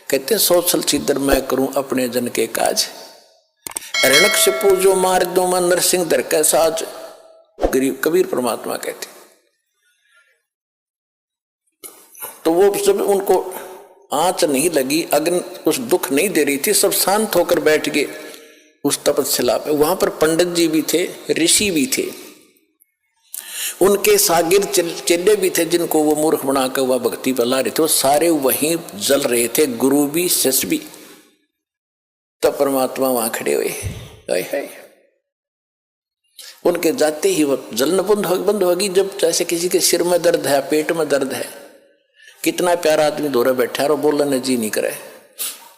कहते हैं सोचल छिद्र मैं करूं अपने जन के काज, ऋणक से पूजो मार दो मैं नरसिंह धर का साज। गरीब कबीर परमात्मा कहते। तो वो जब उनको आंच नहीं लगी, अग्नि उस दुख नहीं दे रही थी, सब शांत होकर बैठ गए उस तपस्या पे। वहां पर पंडित जी भी थे, ऋषि भी थे, उनके सागिर चेले भी थे जिनको वो मूर्ख बनाकर वह भक्ति पर ला रहे थे, वो सारे वहीं जल रहे थे, गुरु भी शिष्य भी। तब परमात्मा वहां खड़े हुए, हाय उनके जाते ही वो जलन बंद होगी। जब जैसे किसी के सिर में दर्द है, पेट में दर्द है, कितना प्यारा आदमी दौरा बैठा है और बोलने जी नहीं करे,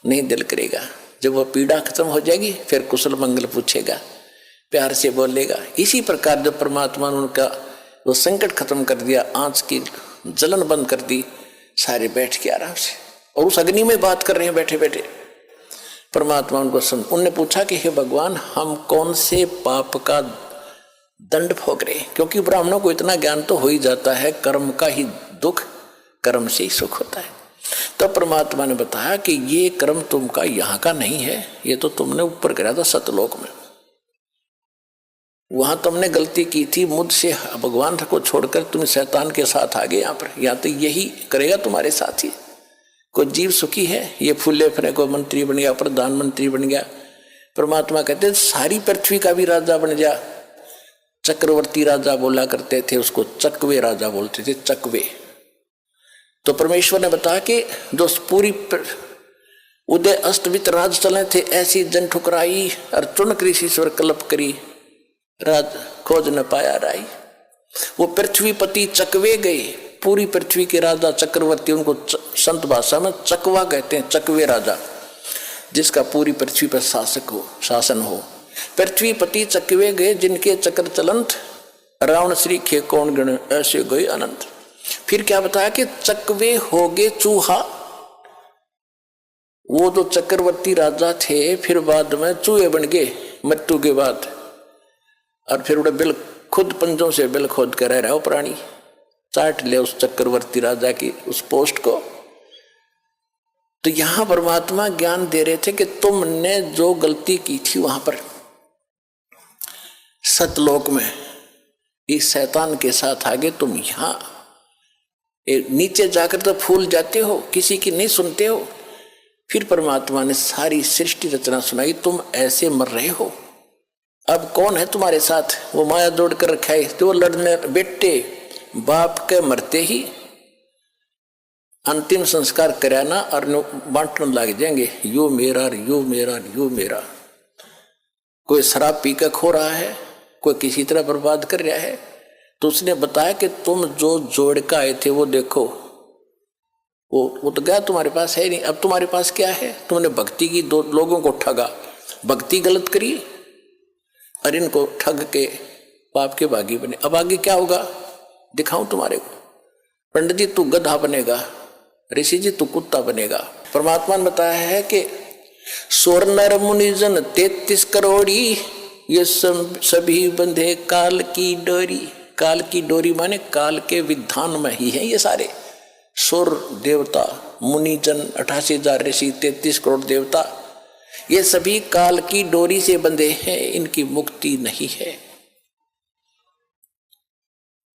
नहीं दिल करेगा। जब वह पीड़ा खत्म हो जाएगी फिर कुशल मंगल पूछेगा, प्यार से बोलेगा। इसी प्रकार जब परमात्मा ने उनका वो संकट खत्म कर दिया, आंच की जलन बंद कर दी, सारे बैठ के आराम से और उस अग्नि में बात कर रहे हैं बैठे बैठे। परमात्मा उनको सुन, उनने पूछा कि हे भगवान, हम कौन से पाप का दंड भोग रहे? क्योंकि ब्राह्मणों को इतना ज्ञान तो हो ही जाता है, कर्म का ही दुख, कर्म से ही सुख होता है। तो परमात्मा ने बताया कि ये कर्म तुमका यहाँ का नहीं है, ये तो तुमने ऊपर करा था सतलोक में, वहां तुमने गलती की थी, मुझसे भगवान को छोड़कर तुम शैतान के साथ आ गए। यहाँ पर या तो यही करेगा तुम्हारे साथ ही। कोई जीव सुखी है, ये फूले फिरे, कोई मंत्री बन गया, प्रधानमंत्री बन गया। परमात्मा कहते सारी पृथ्वी का भी राजा बन जा। चक्रवर्ती राजा बोला करते थे, उसको चकवे राजा बोलते थे, चकवे। तो परमेश्वर ने बताया कि जो पूरी उदय अस्तवित राज चले थे, ऐसी जन ठुकराई और चुन कृषि स्वर कल्प करी, राज खोज न पाया राई। वो पृथ्वीपति चकवे गए, पूरी पृथ्वी के राजा चक्रवर्ती, उनको संत भाषा में चकवा कहते हैं, चकवे राजा, जिसका पूरी पृथ्वी पर शासन हो। पृथ्वीपति चकवे गए, जिनके चक्र चलंत, रावण श्री खे कौन गण, ऐसे गए अनंत। फिर क्या बताया कि चकवे हो गए चूहा। वो जो चक्रवर्ती राजा थे फिर बाद में चूहे बन गए मृत्यु के बाद, और फिर उड़े बिल खुद पंजों से बिल खोद कर रह रहा हो प्राणी, चाट ले उस चक्रवर्ती राजा की उस पोस्ट को। तो यहां परमात्मा ज्ञान दे रहे थे कि तुमने जो गलती की थी वहां पर सतलोक में, इस शैतान के साथ आगे तुम यहां नीचे जाकर तो फूल जाते हो, किसी की नहीं सुनते हो। फिर परमात्मा ने सारी सृष्टि रचना सुनाई, तुम ऐसे मर रहे हो, अब कौन है तुम्हारे साथ? वो माया जोड़ कर रखा है, तो लड़ने बेटे बाप के मरते ही अंतिम संस्कार कराना और बांटने लग जाएंगे, यो मेरा यो मेरा यो मेरा। कोई शराब पी कर खो रहा है, कोई किसी तरह बर्बाद कर रहा है। तो उसने बताया कि तुम जो जोड़ का आए थे वो देखो, वो तो गया, तुम्हारे पास है नहीं। अब तुम्हारे पास क्या है? तुमने भक्ति की, दो लोगों को ठगा, भक्ति गलत करी और इनको ठग के पाप के भागी बने। अब आगे क्या होगा दिखाऊं तुम्हारे को। पंडित जी तू गधा बनेगा, ऋषि जी तू कुत्ता बनेगा। परमात्मा ने बताया है कि सोर नर मुनिजन 33 करोड़ी, ये सभी बंधे काल की डोरी। काल की डोरी माने काल के विधान में ही है ये सारे। सुर देवता, मुनिजन, 88,000 ऋषि, 33 करोड़ देवता, ये सभी काल की डोरी से बंधे हैं, इनकी मुक्ति नहीं है।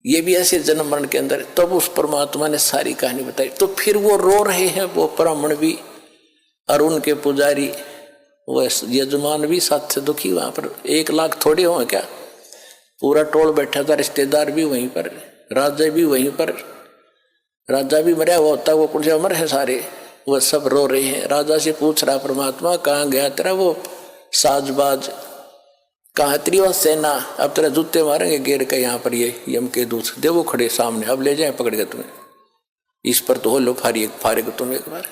ये भी ऐसे जन्म मरण के अंदर। तब उस परमात्मा ने सारी कहानी बताई। तो फिर वो रो रहे हैं, वो ब्राह्मण भी और उनके पुजारी, वो यजमान भी साथ से दुखी। वहां पर 1 लाख थोड़े हो क्या, पूरा टोल बैठा था, रिश्तेदार भी वहीं पर, राजा भी वहीं पर। राजा भी मरा हुआ होता, वो कुछ अमर है सारे, वह सब रो रहे हैं। राजा से पूछ रहा परमात्मा, कहाँ गया तेरा वो साजबाज, कहाँ तेरी वो सेना? अब तेरा जूते मारेंगे गेर के यहाँ पर ये यम के दूत दे, वो खड़े सामने, अब ले जाए पकड़ के तुम्हें, इस पर तो हो लो फारेग तुम एक बार।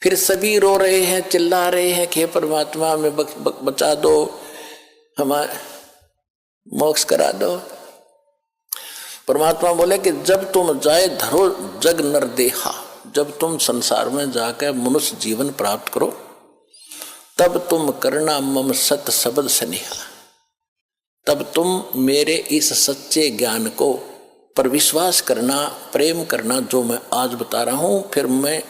फिर सभी रो रहे हैं, चिल्ला रहे हैं कि परमात्मा हमें बचा दो, हमारे मोक्ष करा दो। परमात्मा बोले कि जब तुम जाए धरो जग नर देहा, जब तुम संसार में जाकर मनुष्य जीवन प्राप्त करो, तब तुम करना मम सत शब्द स्नेहा, तब तुम मेरे इस सच्चे ज्ञान को पर विश्वास करना, प्रेम करना, जो मैं आज बता रहा हूं। फिर मैं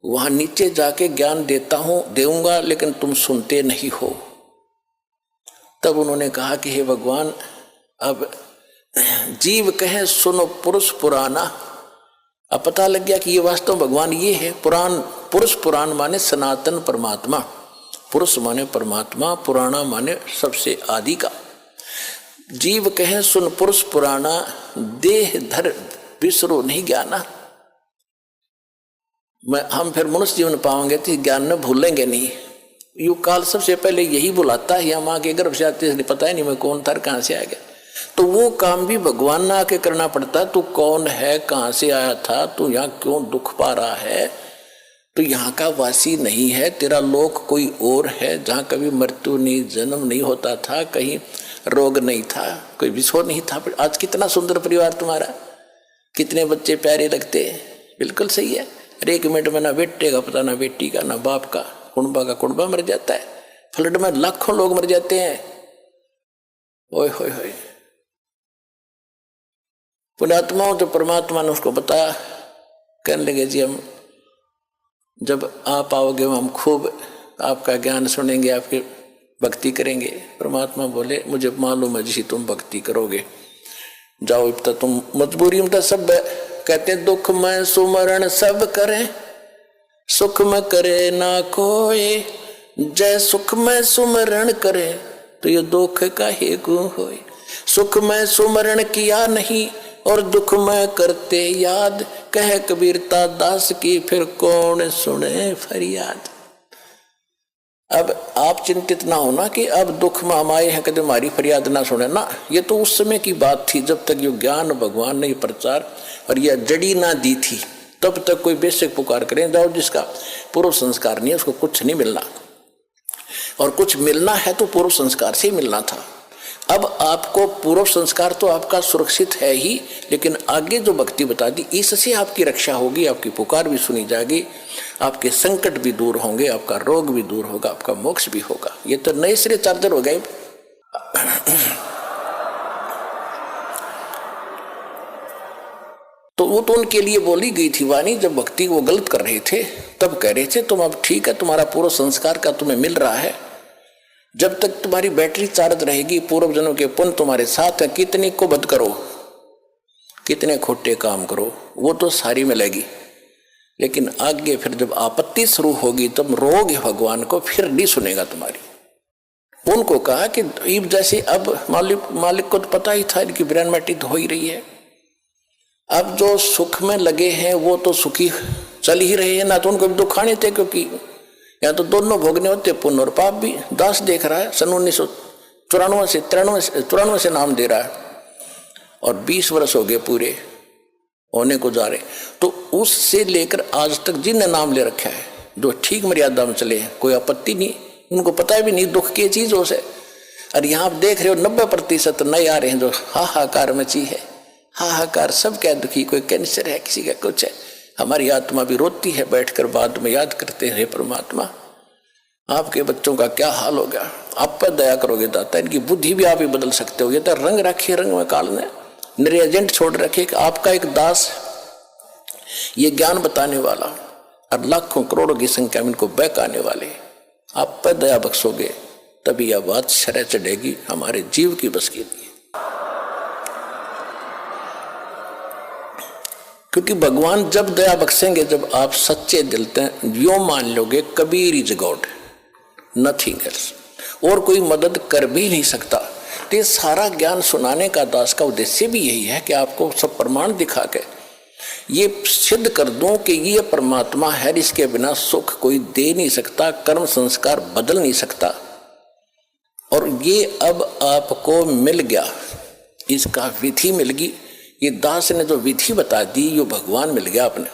वहां नीचे जाके ज्ञान देऊंगा, लेकिन तुम सुनते नहीं हो। तब उन्होंने कहा कि हे भगवान, अब जीव कहे सुनो पुरुष पुराना। अब पता लग गया कि ये वास्तव भगवान ये है पुराण। पुरुष पुराण माने सनातन परमात्मा, पुरुष माने परमात्मा, पुराना माने सबसे आदि का। जीव कहे सुन पुरुष पुराना, देह धर विसरो नहीं ज्ञाना। हम फिर मनुष्य जीवन पाओगे तो ज्ञान न भूलेंगे नहीं। युग काल सबसे पहले यही बुलाता है, या माँ के गर्भ से आते नहीं पता ही नहीं मैं कौन था, कहाँ से आ गया। तो वो काम भी भगवान ना आके करना पड़ता। तू कौन है, कहाँ से आया था, तू यहाँ क्यों दुख पा रहा है, तो यहाँ का वासी नहीं है, तेरा लोक कोई और है जहाँ कभी मृत्यु नहीं, जन्म नहीं होता था, कहीं रोग नहीं था, कोई विषय नहीं था। आज कितना सुंदर परिवार तुम्हारा, कितने बच्चे प्यारे लगते हैं। बिल्कुल सही है। अरे एक मिनट में ना बेटे का पता, ना बेटी का, ना बाप का, कुंबा का कुंबा मर जाता है। फ्लड में लाखों लोग मर जाते हैं। ओए होए होए। पुण्यात्माओं तो परमात्मा ने उसको बताया, कहने लगे जी हम जब आप आओगे हम खूब आपका ज्ञान सुनेंगे, आपकी भक्ति करेंगे। परमात्मा बोले मुझे मालूम है जी तुम भक्ति करोगे, जाओ अब तक तुम मजबूरी में तो सब कहते हैं दुख में सुमरण सब करें, सुख में करे ना कोई, जय सुख में सुमरण करे तो ये दुख का ही गुण होए। सुख में सुमरण किया नहीं और दुख में करते याद, कह कबीरता दास की फिर कौन सुने फरियाद। अब आप चिंतित ना होना कि अब दुख में हम आए हैं कभी हमारी फरियाद ना सुने ना। ये तो उस समय की बात थी जब तक ये ज्ञान भगवान ने प्रचार और यह जड़ी ना दी थी, तब तक कोई बेशक पुकार करें जाओ, जिसका पूर्व संस्कार नहीं है उसको कुछ नहीं मिलना, और कुछ मिलना है तो पूर्व संस्कार से ही मिलना था। अब आपको पूर्व संस्कार तो आपका सुरक्षित है ही, लेकिन आगे जो भक्ति बता दी इससे आपकी रक्षा होगी, आपकी पुकार भी सुनी जाएगी, आपके संकट भी दूर होंगे, आपका रोग भी दूर होगा, आपका मोक्ष भी होगा। ये तो नए सिरे चार्जर हो गए। तो वो तो उनके लिए बोली गई थी वाणी, जब भक्ति वो गलत कर रहे थे तब कह रहे थे तुम अब ठीक है, तुम्हारा पूर्व संस्कार का तुम्हें मिल रहा है, जब तक तुम्हारी बैटरी चार्ज रहेगी, पूर्व जन्मों के पुण्य तुम्हारे साथ है, कितने को बद करो, कितने खोटे काम करो, वो तो सारी मिलेगी। लेकिन आगे फिर जब आपत्ति शुरू होगी तब रोगे भगवान को, फिर नहीं सुनेगा तुम्हारी। उनको कहा कि जैसे अब मालिक को तो पता ही था इनकी ब्रेन मैटी तो हो ही रही है, अब जो सुख में लगे हैं वो तो सुखी चल ही रहे हैं ना, तो उनको भी दुख आने थे, क्योंकि या तो दोनों भोगने होते, पुण्य और पाप भी। दास देख रहा है सन 1994 से 93 से नाम दे रहा है और 20 वर्ष हो गए पूरे होने को जा रहे, तो उससे लेकर आज तक जिनने नाम ले रखा है जो ठीक मर्यादा में चले हैं, कोई आपत्ति नहीं, उनको पता भी नहीं दुख की चीजों से। और यहाँ आप देख रहे हो 90% नए आ रहे हैं जो हाहाकार मची है, हाहाकार सब क्या दुखी, कोई कैंसर है, किसी का कुछ है। हमारी आत्मा भी रोती है बैठकर, बाद में याद करते हैं परमात्मा आपके बच्चों का क्या हाल हो गया, आप पर दया करोगे दाता, इनकी बुद्धि भी आप ही बदल सकते हो। ये तो रंग रखिए, रंग में काल ने मेरे एजेंट छोड़ रखे कि आपका एक दास ये ज्ञान बताने वाला और लाखों करोड़ों की संख्या में इनको बहकाने वाले, आप पर दया बख्शोगे तभी यह बात शरह चढ़ेगी हमारे जीव की बस के लिए। क्योंकि भगवान जब दया बख्शेंगे जब आप सच्चे दिल से यो मान लोगे Kabir is God, nothing else, और कोई मदद कर भी नहीं सकता। तो ये सारा ज्ञान सुनाने का दास का उद्देश्य भी यही है कि आपको सब प्रमाण दिखा के ये सिद्ध कर दूं कि ये परमात्मा है, इसके बिना सुख कोई दे नहीं सकता, कर्म संस्कार बदल नहीं सकता। और ये अब आपको मिल गया, इसका विधि मिल गई, ये दास ने जो विधि बता दी ये भगवान मिल गया आपने।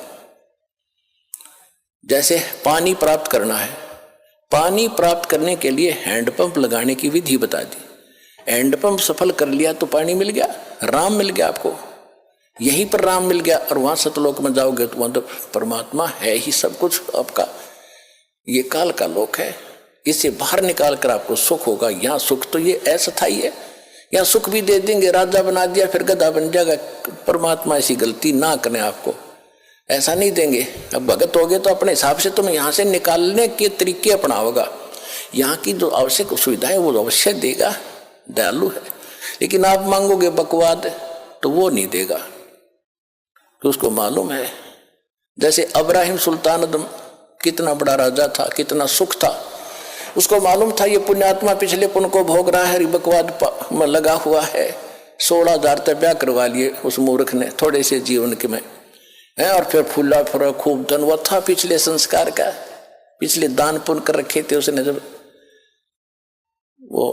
जैसे पानी प्राप्त करना है, पानी प्राप्त करने के लिए हैंडपंप लगाने की विधि बता दी, हैंडपंप सफल कर लिया तो पानी मिल गया, राम मिल गया आपको, यहीं पर राम मिल गया। और वहां सतलोक में जाओगे तो वहां तो परमात्मा है ही सब कुछ आपका। ये काल का लोक है, इसे बाहर निकाल कर आपको सुख होगा। यहाँ सुख तो ये अस्थायी है, यहाँ सुख भी दे देंगे, राजा बना दिया फिर गधा बन जाएगा। परमात्मा ऐसी गलती ना करें आपको, ऐसा नहीं देंगे। अब भगत हो गए तो अपने हिसाब से तुम्हें यहाँ से निकालने के तरीके अपनाओगा। यहाँ की जो आवश्यक सुविधाएं वो अवश्य देगा, दयालु है। लेकिन आप मांगोगे बकवाद तो वो नहीं देगा, तो उसको मालूम है। जैसे अब्राहिम सुल्तान अदम कितना बड़ा राजा था, कितना सुख था, उसको मालूम था ये पुण्यात्मा पिछले पुण्य को भोग रहा है, बकवाद में लगा हुआ है। 16,000 तक ब्याह करवा लिए उस मूर्ख ने थोड़े से जीवन के में है, और फिर फूला फुरा खूब धन वो था पिछले संस्कार का, पिछले दान पुण्य कर रखे थे उसने। जब वो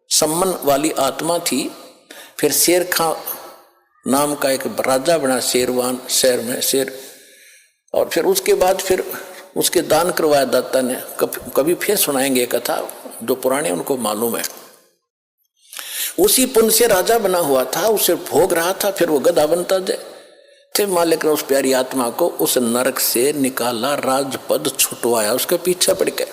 सम्मान वाली आत्मा थी, फिर शेर खां नाम का एक राजा बना शेरवान शहर में, शेर। और फिर उसके बाद फिर उसके दान करवाया दाता ने। कभी फिर सुनाएंगे कथा, जो पुराने उनको मालूम है। उसी पुण्य से राजा बना हुआ था, उसे भोग रहा था, फिर वो गधा बनता जाए थे। मालिक ने उस प्यारी आत्मा को उस नरक से निकाला, राजपद छुटवाया, उसके पीछे पड़ गए।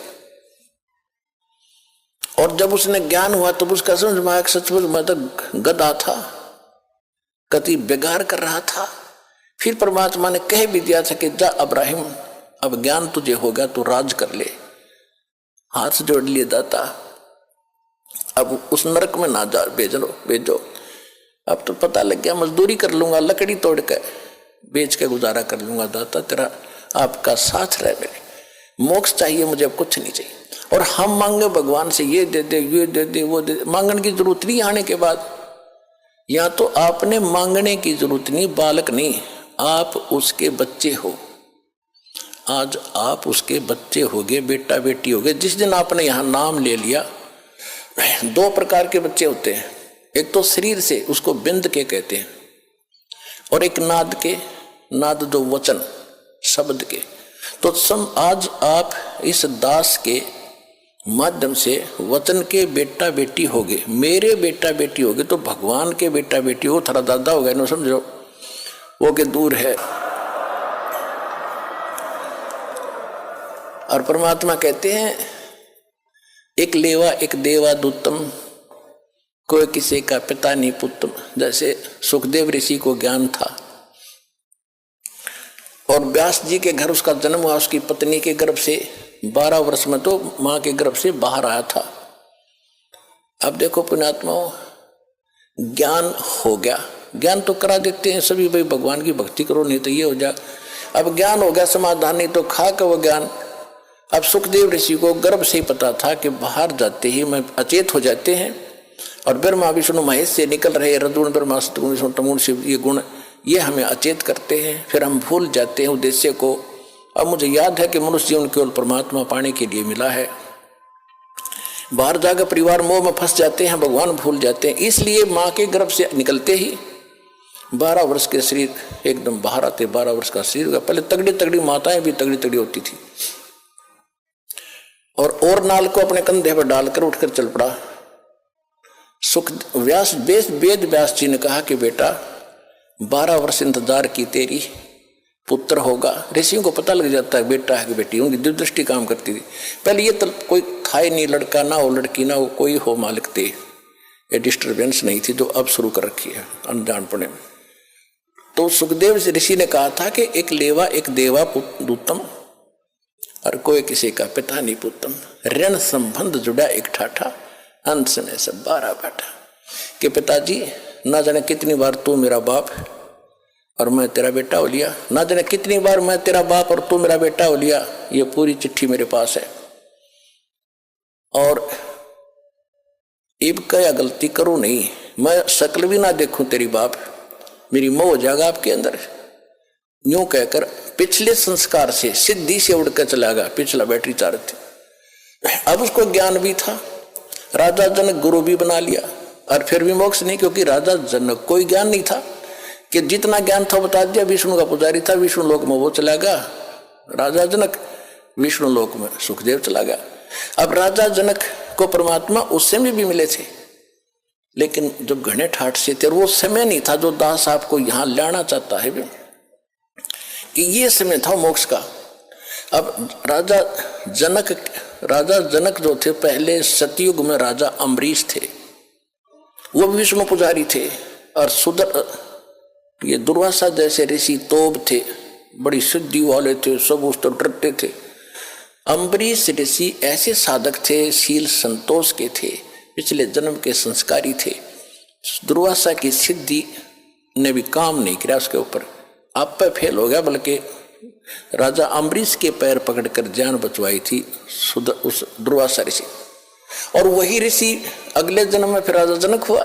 और जब उसने ज्ञान हुआ तब उसका समझ में आया सचमुच मैं तो गधा था, कति बेगार कर रहा था। फिर परमात्मा ने कह भी दिया था कि जा अब्राहिम, अब ज्ञान तुझे होगा तो राज कर ले। हाथ जोड़ लिए दाता, अब उस नरक में ना जा, भेजो। अब तो पता लग गया, मजदूरी कर लूंगा, लकड़ी तोड़ के बेच के गुजारा कर लूंगा। दाता तेरा आपका साथ रहे, मेरे मोक्ष चाहिए मुझे, अब कुछ नहीं चाहिए। और हम मांगे भगवान से ये दे दे, ये दे दे, वो दे दे, मांगने की जरूरत नहीं। आने के बाद या तो आपने मांगने की जरूरत नहीं, बालक नहीं, आप उसके बच्चे हो। आज आप उसके बच्चे होगे, बेटा बेटी होगे। जिस दिन आपने यहाँ नाम ले लिया, 2 प्रकार के बच्चे होते हैं। एक तो शरीर से, उसको बिंद के कहते हैं, और एक नाद के, नाद जो वचन शब्द के। तो आज आप इस दास के माध्यम से वचन के बेटा बेटी होगे, मेरे बेटा बेटी होगे, तो भगवान के बेटा बेटी हो। थारा दादा हो गया ना, समझो वो के दूर है। और परमात्मा कहते हैं एक लेवा एक देवा दूतम, कोई किसी का पिता नहीं पुत्रम। जैसे सुखदेव ऋषि को ज्ञान था और व्यास जी के घर उसका जन्म हुआ, उसकी पत्नी के गर्भ से 12 वर्ष में तो मां के गर्भ से बाहर आया था। अब देखो पुण्यात्माओं, ज्ञान हो गया, ज्ञान तो करा देते हैं सभी, भाई भगवान की भक्ति करो नहीं तो ये हो जाए। अब ज्ञान हो गया, समाधान नहीं तो खा का वो ज्ञान। अब सुखदेव ऋषि को गर्भ से ही पता था कि बाहर जाते ही मैं अचेत हो जाते हैं, और ब्रह्मा विष्णु महेश से निकल रहे रजोगुण ब्रह्मा सतगुण विष्णु तमोगुण शिव, ये गुण ये हमें अचेत करते हैं, फिर हम भूल जाते हैं उद्देश्य को। अब मुझे याद है कि मनुष्य जीवन केवल परमात्मा पाने के लिए मिला है। बाहर जाकर परिवार मोह में फंस जाते हैं, भगवान भूल जाते हैं। इसलिए माँ के गर्भ से निकलते ही 12 वर्ष के शरीर एकदम बाहर आते, 12 वर्ष का शरीर। पहले तगड़ी तगड़ी माताएं भी तगड़ी तगड़ी होती थी, और नाल को अपने कंधे पर डालकर उठकर चल पड़ा। वेद व्यास जी ने कहा कि बेटा 12 वर्ष इंतजार की, तेरी पुत्र होगा। ऋषियों को पता लग जाता है बेटा है कि बेटी, उनकी दिव्यदृष्टि काम करती थी। पहले ये तो कोई था ही नहीं, लड़का ना हो लड़की ना हो, कोई हो मालिक थे, ये डिस्टर्बेंस नहीं थी जो अब शुरू कर रखी है अनजानपने में। तो सुखदेव ऋषि ने कहा था कि एक लेवा एक देवा दूतम, और कोई किसी का पिता नहीं पुत्रम। ऋण संबंध जुड़ा एक ठाठा, अंत में सब 12 बाटा। कि पिताजी ना जाने कितनी बार तू मेरा बाप और मैं तेरा बेटा हो लिया, ना जाने कितनी बार मैं तेरा बाप और तू मेरा बेटा हो लिया। ये पूरी चिट्ठी मेरे पास है, और इब क्या गलती करूं नहीं, मैं शक्ल भी ना देखूं तेरी बाप, मेरी मोह हो जाएगा आपके अंदर। यूं कहकर पिछले संस्कार से सिद्धि से उड़कर चला गया। पिछला बैटरी चार्ज थी। अब उसको ज्ञान भी था, राजा जनक गुरु भी बना लिया, और फिर भी मोक्ष नहीं, क्योंकि राजा जनक कोई ज्ञान नहीं था कि जितना ज्ञान था बता दिया। विष्णु का पुजारी था, विष्णु लोक में वो चला गया राजा जनक, विष्णु लोक में सुखदेव चला गया। अब राजा जनक को परमात्मा उस समय भी मिले थे, लेकिन जब घने ठाठ से थे, वो समय नहीं था जो दास आपको यहां लाना चाहता है कि ये समय था मोक्ष का। अब राजा जनक जो थे, पहले सतयुग में राजा अम्बरीश थे, वो विष्णु पुजारी थे। और ये दुर्वासा जैसे ऋषि तोब थे, बड़ी सिद्धि वाले थे, सब उस तो डरते थे। अम्बरीश ऋषि ऐसे साधक थे, शील संतोष के थे, पिछले जन्म के संस्कारी थे। दुर्वासा की सिद्धि ने भी काम नहीं किया उसके ऊपर, आप पे फेल हो गया, बल्कि राजा अम्बरीश के पैर पकड़कर जान बचवाई थी उस दुर्वासा ऋषि। और वही ऋषि अगले जन्म में फिर राजा जनक हुआ,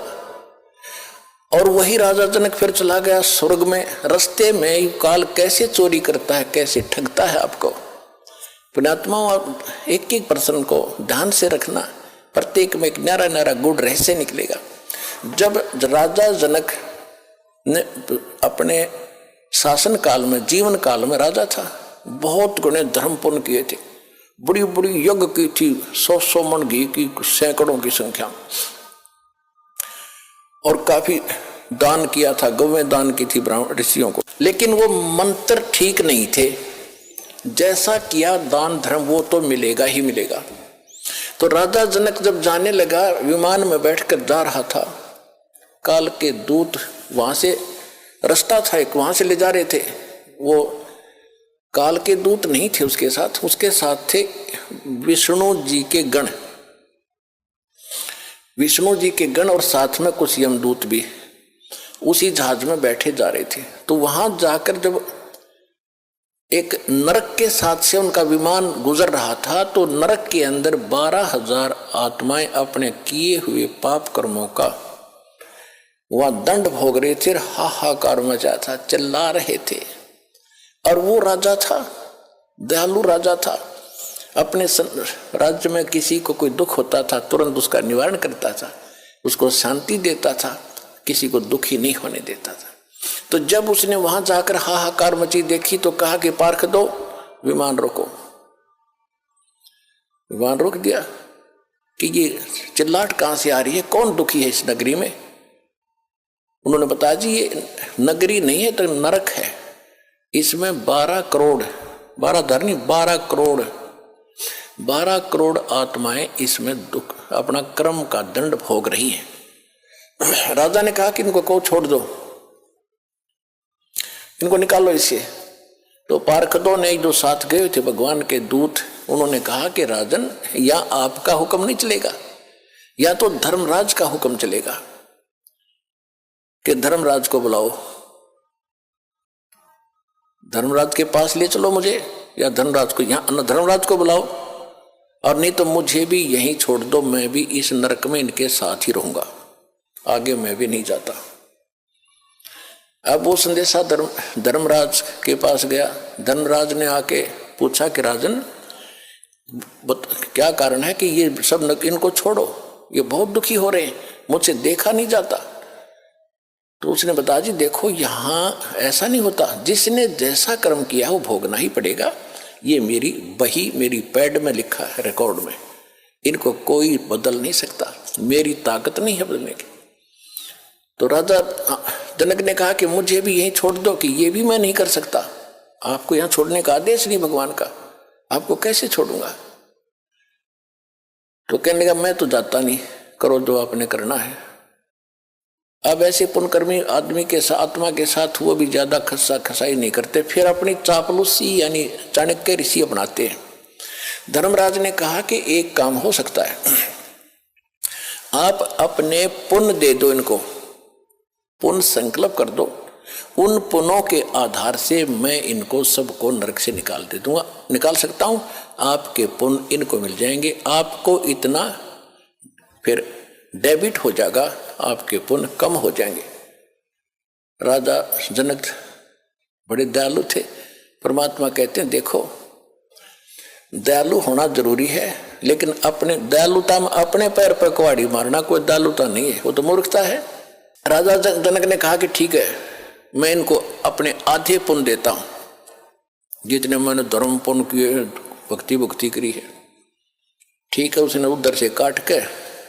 और वही राजा जनक फिर चला गया स्वर्ग में। रास्ते में काल कैसे चोरी करता है, कैसे ठगता है आपको। पुण्यात्माओं, एक एक प्रश्न को ध्यान से रखना, प्रत्येक में एक न्यारा न्यारा गुड़ रहस्य निकलेगा। जब राजा जनक ने अपने शासन काल में, जीवन काल में राजा था, बहुत गुणे धर्म पुण्य किए थे, बड़ी बड़ी यज्ञ की थी, 100 मन घी की, सैकड़ों की संख्या, और काफी दान किया था, गौवें दान की थी ब्राह्मण ऋषियों को। लेकिन वो मंत्र ठीक नहीं थे, जैसा किया दान धर्म वो तो मिलेगा ही मिलेगा। तो राजा जनक जब जाने लगा, विमान में बैठकर जा रहा था, काल के दूत वहां से, रास्ता था एक, वहां से ले जा रहे थे। वो काल के दूत नहीं थे उसके साथ थे विष्णु जी के गण, विष्णु जी के गण, और साथ में कुछ यमदूत भी उसी जहाज में बैठे जा रहे थे। तो वहां जाकर जब एक नरक के साथ से उनका विमान गुजर रहा था, तो नरक के अंदर 12,000 आत्माएं अपने किए हुए पाप कर्मों का वहां दंड भोग रहे थे, हाहाकार मचा था, चिल्ला रहे थे। और वो राजा था, दयालु राजा था, अपने राज्य में किसी को कोई दुख होता था तुरंत उसका निवारण करता था, उसको शांति देता था, किसी को दुखी नहीं होने देता था। तो जब उसने वहां जाकर हाहाकार मची देखी तो कहा कि पार्क दो, विमान रोको। विमान रोक दिया कि ये चिल्लाहट कहां से आ रही है, कौन दुखी है इस नगरी में। उन्होंने बताया जी ये नगरी नहीं है तो नरक है, इसमें 12 करोड़, 12 करोड़ आत्माएं इसमें दुख अपना कर्म का दंड भोग रही हैं। राजा ने कहा कि इनको को छोड़ दो, इनको निकालो इससे। तो पार्षदों ने जो साथ गए थे भगवान के दूत, उन्होंने कहा कि राजन, या आपका हुक्म नहीं चलेगा, या तो धर्मराज का हुक्म चलेगा कि धर्मराज को बुलाओ, धर्मराज के पास ले चलो मुझे, या धर्मराज को यहाँ धर्मराज को बुलाओ, और नहीं तो मुझे भी यहीं छोड़ दो, मैं भी इस नरक में इनके साथ ही रहूंगा, आगे मैं भी नहीं जाता। अब वो संदेशा धर्मराज के पास गया। धर्मराज ने आके पूछा कि राजन क्या कारण है कि ये सब इनको छोड़ो, ये बहुत दुखी हो रहे हैं, मुझसे देखा नहीं जाता। तो उसने बताया जी देखो यहाँ ऐसा नहीं होता, जिसने जैसा कर्म किया वो भोगना ही पड़ेगा, ये मेरी बही, मेरी पैड में लिखा है, रिकॉर्ड में, इनको कोई बदल नहीं सकता, मेरी ताकत नहीं है बदलने की। तो राजा जनक ने कहा कि मुझे भी यहीं छोड़ दो, कि ये भी मैं नहीं कर सकता, आपको यहाँ छोड़ने का आदेश नहीं भगवान का, आपको कैसे छोड़ूंगा। तो कहने लगा मैं तो जाता नहीं, करो जो आपने करना है। अब ऐसे पुण्यकर्मी आदमी के साथ, आत्मा के साथ वो भी ज्यादा खस्सा खसाई नहीं करते, फिर अपनी चापलूसी यानी चाणक्य ऋषि अपनाते हैं। धर्मराज ने कहा कि एक काम हो सकता है, आप अपने पुण्य दे दो इनको, पुण्य संकल्प कर दो, उन पुण्यों के आधार से मैं इनको सबको नरक से निकाल सकता हूं, आपके पुण्य इनको मिल जाएंगे, आपको इतना फिर डेबिट हो जाएगा, आपके पुण्य कम हो जाएंगे। राजा जनक बड़े दयालु थे। परमात्मा कहते हैं देखो दयालु होना जरूरी है, लेकिन अपने दयालुता में अपने पैर पर कुहाड़ी मारना कोई दयालुता नहीं है, वो तो मूर्खता है। राजा जनक ने कहा कि ठीक है, मैं इनको अपने आधे पुण्य देता हूं, जितने मैंने धर्म पुण्य किए, भक्ति करी है, ठीक है। उसने उधर से काट के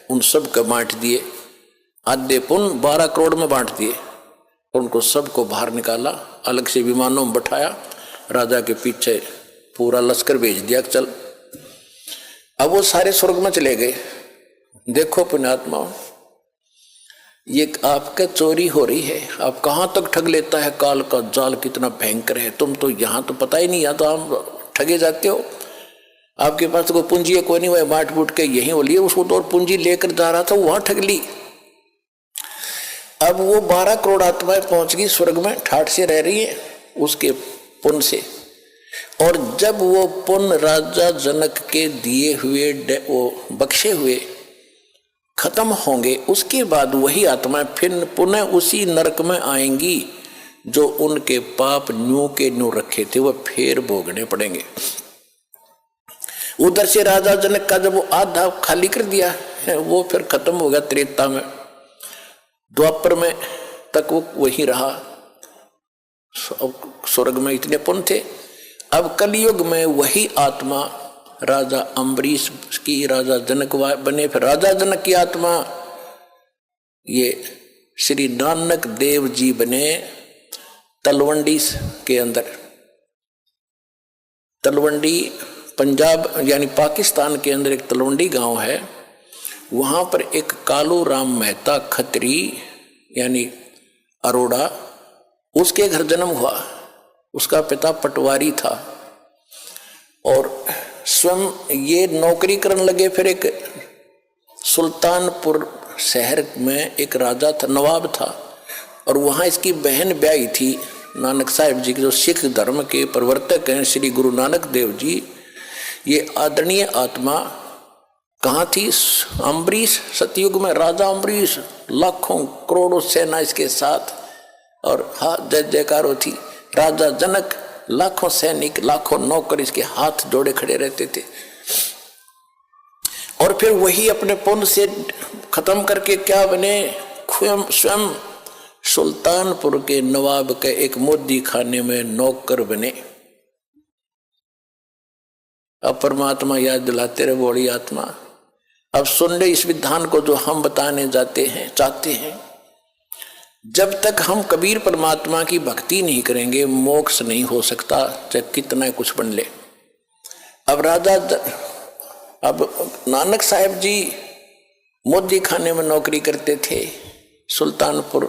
उन सब को बांट दिए, आधे पुण्य 12 करोड़ में बांट दिए, उनको सबको बाहर निकाला, अलग से विमानों में बैठाया, राजा के पीछे पूरा लश्कर भेज दिया, चल। अब वो सारे स्वर्ग में चले गए। देखो पुण्यात्माओं, ये आपका चोरी हो रही है, आप कहाँ तक ठग लेता है, काल का जाल कितना भयंकर है, तुम तो यहाँ तो पता ही नहीं, यहाँ तो आप ठगे जाते हो, आपके पास तो कोई पूंजी है कोई नहीं, वह बांट बूट के यहीं हो लिए, उसको तो और पूंजी लेकर जा रहा था वहां ठग ली। अब वो 12 करोड़ आत्माएं पहुंच गई स्वर्ग में, ठाठ से रह रही है उसके पुण्य से। और जब वो पुण्य राजा जनक के दिए हुए वो बख्शे हुए खत्म होंगे, उसके बाद वही आत्माएं फिर पुनः उसी नरक में आएंगी जो उनके पाप न्यू के न्यू रखे थे, वो फिर भोगने पड़ेंगे। उधर से राजा जनक का जब वो आधा खाली कर दिया है, वो फिर खत्म हो गया त्रेता में, द्वापर में तक वो वही रहा, स्वर्ग में इतने पुण्य थे। अब कलयुग में वही आत्मा राजा अम्बरीश की राजा जनक बने, फिर राजा जनक की आत्मा ये श्री नानक देव जी बने तलवंडी के अंदर। तलवंडी पंजाब यानी पाकिस्तान के अंदर एक तलवंडी गांव है, वहां पर एक कालू राम मेहता खत्री यानी अरोड़ा, उसके घर जन्म हुआ। उसका पिता पटवारी था और स्वयं ये नौकरी करने लगे। फिर एक सुल्तानपुर शहर में एक राजा था, नवाब था, और वहाँ इसकी बहन ब्याही थी नानक साहिब जी के, जो सिख धर्म के प्रवर्तक हैं श्री गुरु नानक देव जी। ये आदरणीय आत्मा कहाँ थी? अम्बरीश, सतयुग में राजा अम्बरीश, लाखों करोड़ों सेना इसके साथ, और हाँ जय जयकार होती। राजा जनक, लाखों सैनिक, लाखों नौकर इसके हाथ जोड़े खड़े रहते थे। और फिर वही अपने पुण्य से खत्म करके क्या बने? स्वयं सुल्तानपुर के नवाब के एक मोदी खाने में नौकर बने। अब परमात्मा याद दिलाते रहे बड़ी आत्मा। अब सुन ले इस विधान को जो हम बताने जाते हैं, चाहते हैं। जब तक हम कबीर परमात्मा की भक्ति नहीं करेंगे, मोक्ष नहीं हो सकता, चाहे कितना कुछ बन ले। अब नानक साहिब जी मोदी खाने में नौकरी करते थे। सुल्तानपुर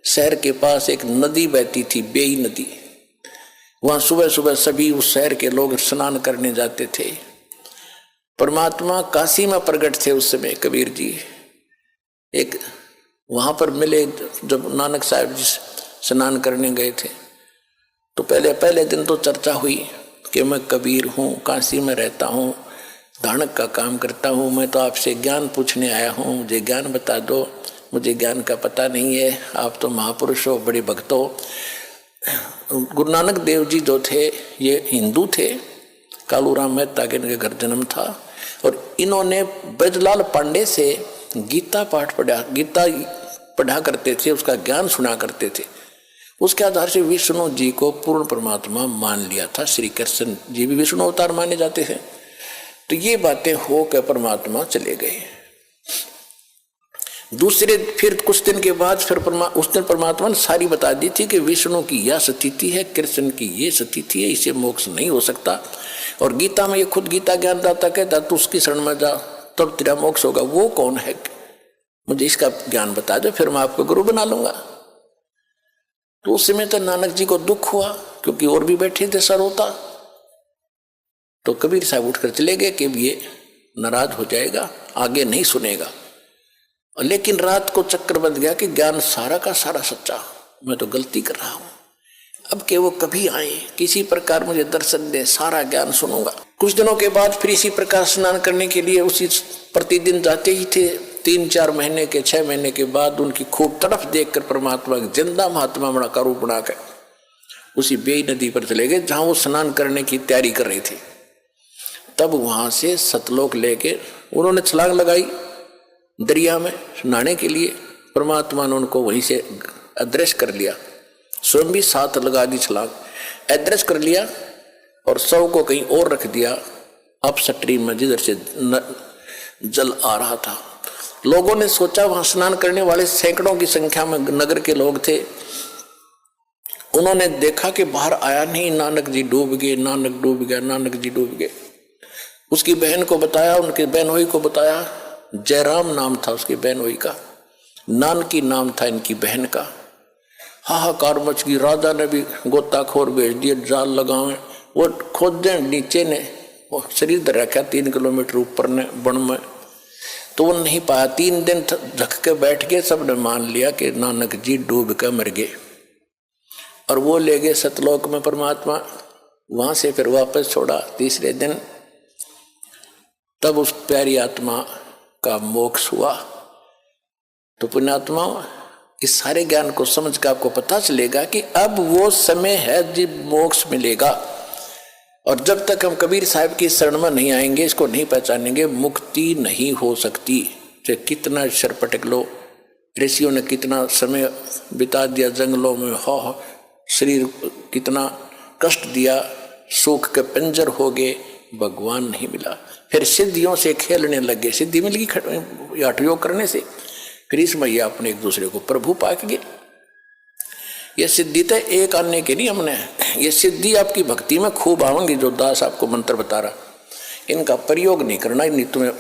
शहर के पास एक नदी बहती थी, बेई नदी। वहां सुबह सुबह सभी उस शहर के लोग स्नान करने जाते थे। परमात्मा काशी में प्रकट थे उस समय कबीर जी। एक वहां पर मिले, जब नानक साहिब जी स्नान करने गए थे तो पहले दिन तो चर्चा हुई कि मैं कबीर हूँ, काशी में रहता हूँ, धानक का काम करता हूँ, मैं तो आपसे ज्ञान पूछने आया हूँ, मुझे ज्ञान बता दो, मुझे ज्ञान का पता नहीं है, आप तो महापुरुष हो, बड़े भक्त हो। गुरु नानक देव जी जो थे ये हिंदू थे, कालूराम मेहता के इनके घर जन्म था, और इन्होंने ब्रजलाल पांडे से गीता पाठ पढ़ा, गीता पढ़ा करते थे, उसका ज्ञान सुना करते थे। उसके आधार से विष्णु जी को पूर्ण परमात्मा मान लिया था। श्री कृष्ण जी भी विष्णु अवतार माने जाते हैं। तो ये बातें हो के परमात्मा चले गए। फिर कुछ दिन के बाद फिर उस दिन परमात्मा ने सारी बता दी थी कि विष्णु की यह स्थिति है, कृष्ण की ये स्थिति है, इसे मोक्ष नहीं हो सकता। और गीता में ये खुद गीता ज्ञानदाता कहता तू उसकी शरण में जा तब तेरा मोक्ष होगा। वो कौन है? मुझे इसका ज्ञान बता दो, फिर मैं आपको गुरु बना लूंगा। तो उस समय तो नानक जी को दुख हुआ, क्योंकि और भी बैठे थे सरोता। तो कबीर साहब उठकर चले गए कि ये नाराज हो जाएगा, आगे नहीं सुनेगा। लेकिन रात को चक्कर बंध गया कि ज्ञान सारा का सारा सच्चा, मैं तो गलती कर रहा हूं। अब के वो कभी आए, किसी प्रकार मुझे दर्शन दे, सारा ज्ञान सुनूंगा। कुछ दिनों के बाद फिर इसी प्रकार स्नान करने के लिए उसी प्रतिदिन जाते ही थे। 3-4 महीने के 6 महीने के बाद उनकी खूब तड़फ देखकर परमात्मा जिंदा महात्मा बड़ा का रूप बनाकर उसी बेई नदी पर चले गए, जहां वो स्नान करने की तैयारी कर रही थी। तब वहां से सतलोक लेके उन्होंने छलांग लगाई दरिया में नहाने के लिए। परमात्मा ने उनको वहीं से अदृश्य कर लिया, स्वयं भी साथ लगा दी छलांग, अदृश्य कर लिया और शव को कहीं और रख दिया अप स्ट्रीम में, जिधर से जल आ रहा था। लोगों ने सोचा, वहां स्नान करने वाले सैकड़ों की संख्या में नगर के लोग थे। उन्होंने देखा कि बाहर आया नहीं, नानक जी डूब गए, नानक डूब गया, नानक जी डूब गए। उसकी बहन को बताया, उनके बहनोई को बताया, जयराम नाम था उसकी बहनोई का। नानकी नाम था इनकी बहन का। हाहाकार मच गई। राजा ने भी गोताखोर भेज दिए, जाल लगावे। वो खोदे नीचे ने, वो शरीर धर रखा 3 किलोमीटर ऊपर ने बन में, तो वो नहीं पाया। 3 दिन झक के बैठ गए। सबने मान लिया कि नानक जी डूब के मर गए, और वो ले गए सतलोक में परमात्मा। वहां से फिर वापस छोड़ा 3रे दिन, तब उस प्यारी आत्मा का मोक्ष हुआ। तो पुण्यात्मा, इस सारे ज्ञान को समझ कर आपको पता चलेगा कि अब वो समय है जब मोक्ष मिलेगा। और जब तक हम कबीर साहब की शरण में नहीं आएंगे, इसको नहीं पहचानेंगे, मुक्ति नहीं हो सकती। चाहे कितना शर पटक लो, ऋषियों ने कितना समय बिता दिया जंगलों में, हो शरीर कितना कष्ट दिया, सुख के पंजर हो गए, भगवान नहीं मिला। फिर सिद्धियों से खेलने लगे, सिद्धि मिल गई हठ योग करने से। फिर इस मैया अपने एक दूसरे को प्रभु पाक गए। ये सिद्धि तो एक आने के नहीं हमने, ये सिद्धि आपकी भक्ति में खूब आवेंगी। जो दास आपको मंत्र बता रहा, इनका प्रयोग नहीं करना, नहीं तुम्हें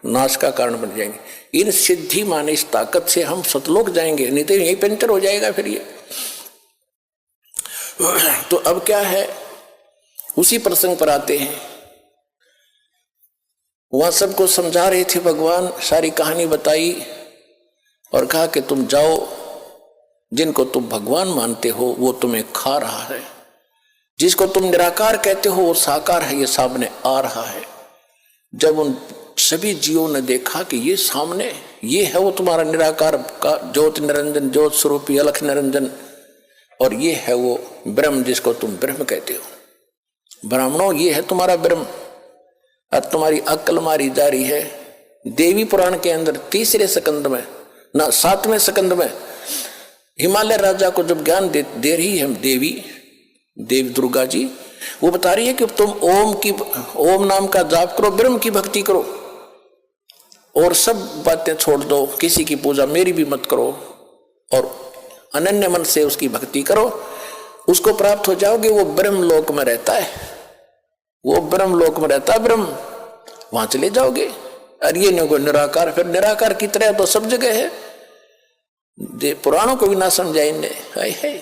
नाश का कारण बन जाएंगे। इन सिद्धि माने इस ताकत से हम सतलोक जाएंगे, नहीं तो यही पंचर हो जाएगा फिर ये। तो अब क्या है, उसी प्रसंग पर आते हैं। वहां सबको समझा रहे थे भगवान, सारी कहानी बताई और कहा कि तुम जाओ, जिनको तुम भगवान मानते हो वो तुम्हें खा रहा है, जिसको तुम निराकार कहते हो वो साकार है, ये सामने आ रहा है। जब उन सभी जीवों ने देखा कि ये सामने, ये है वो तुम्हारा निराकार का ज्योति निरंजन, ज्योत स्वरूपी अलख निरंजन, और ये है वो ब्रह्म जिसको तुम ब्रह्म कहते हो। ब्राह्मणों, ये है तुम्हारा ब्रह्म, और तुम्हारी अक्ल मारी जा रही है। देवी पुराण के अंदर 3रे स्कंद में, ना 7वें स्कंद में, हिमालय राजा को जब ज्ञान दे रही है देवी दुर्गा जी, वो बता रही है कि तुम ओम नाम का जाप करो, ब्रह्म की भक्ति करो, और सब बातें छोड़ दो, किसी की पूजा मेरी भी मत करो, और अनन्य मन से उसकी भक्ति करो, उसको प्राप्त हो जाओगे। वो ब्रह्म लोक में रहता है, वो ब्रह्म लोक में रहता है ब्रह्म, वहां चले जाओगे। और ये नहीं को निराकार, फिर निराकार की तरह तो सब जगह है। पुराणों को भी ना समझाएंगे। हाय हाय,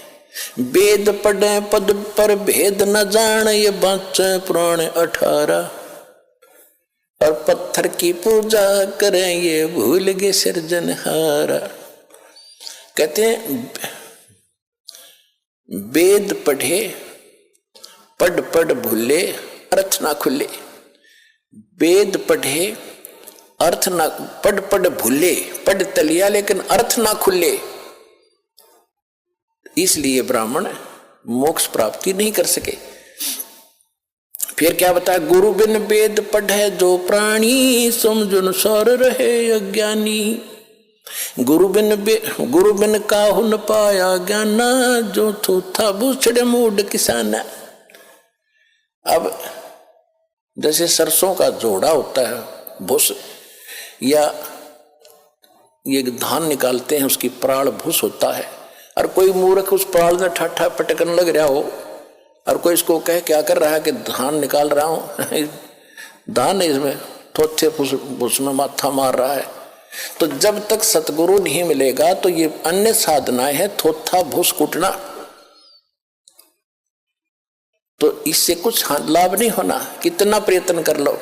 वेद पढ़े पद पर भेद न जान, ये बाँचे पुराण 18, और पत्थर की पूजा करें ये भूल गए सिरजनहारा। कहते हैं वेद पढ़े पढ़ भूले अर्थ ना खुले। वेद पढ़े अर्थ ना, पढ़ भूले, पढ़ तलिया लेकिन अर्थ ना खुले। इसलिए ब्राह्मण मोक्ष प्राप्ति नहीं कर सके। फिर क्या बताया, गुरु बिन वेद पढ़े जो प्राणी, समझुन सौर रहे अज्ञानी। गुरु बिन काहु न पाया ज्ञाना, जो थोथा बूछड़े मूड किसाना। अब जैसे सरसों का जोड़ा होता है भूस, या ये धान निकालते हैं उसकी प्राण भूस होता है, और कोई मूर्ख उस प्राण में ठाठा पटकन लग रहा हो, और कोई इसको कहे क्या कर रहा है कि धान निकाल रहा हूं धान इसमें थोथे भूस में माथा मार रहा है। तो जब तक सतगुरु नहीं मिलेगा तो ये अन्य साधनाएं हैं, थोथा भूस कुटना, तो इससे कुछ लाभ नहीं होना, कितना प्रयत्न कर लो।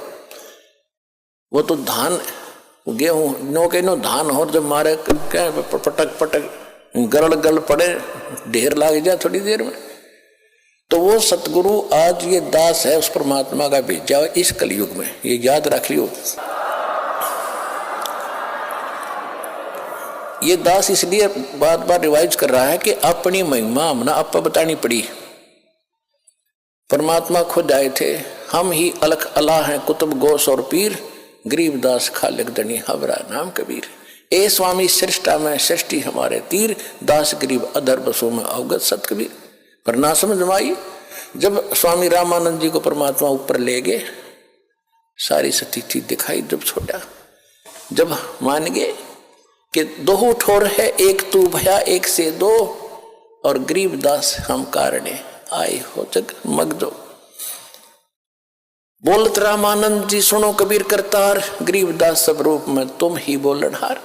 वो तो धान गेहूं नो के नो धान हो, जब मारे पटक गल पड़े, ढेर लाग जाए थोड़ी देर में। तो वो सतगुरु आज ये दास है उस परमात्मा का भेजा इस कलयुग में, ये याद रख लियो। ये दास इसलिए बार बार रिवाइज कर रहा है कि अपनी महिमा हमने आपको बतानी पड़ी। परमात्मा खुद आए थे, हम ही अलख अल्लाह हैं, कुतुब गोस और पीर, गरीबदास खालिक दनी हवरा नाम कबीर। ए स्वामी सृष्टा में सृष्टि हमारे तीर, दास गरीब अधर बसों में अवगत सत कबीर। पर ना समझ में आई, जब स्वामी रामानंद जी को परमात्मा ऊपर ले गए, सारी स्थिति दिखाई, जब छोड़ा, जब मान गए कि दो ठोर है, एक तू भया एक से दो, और गरीबदास हम कारणे आए हो जग मगजो। बोलत रामानंद जी सुनो कबीर करतार, गरीबदास सब रूप में तुम ही बोलनहार।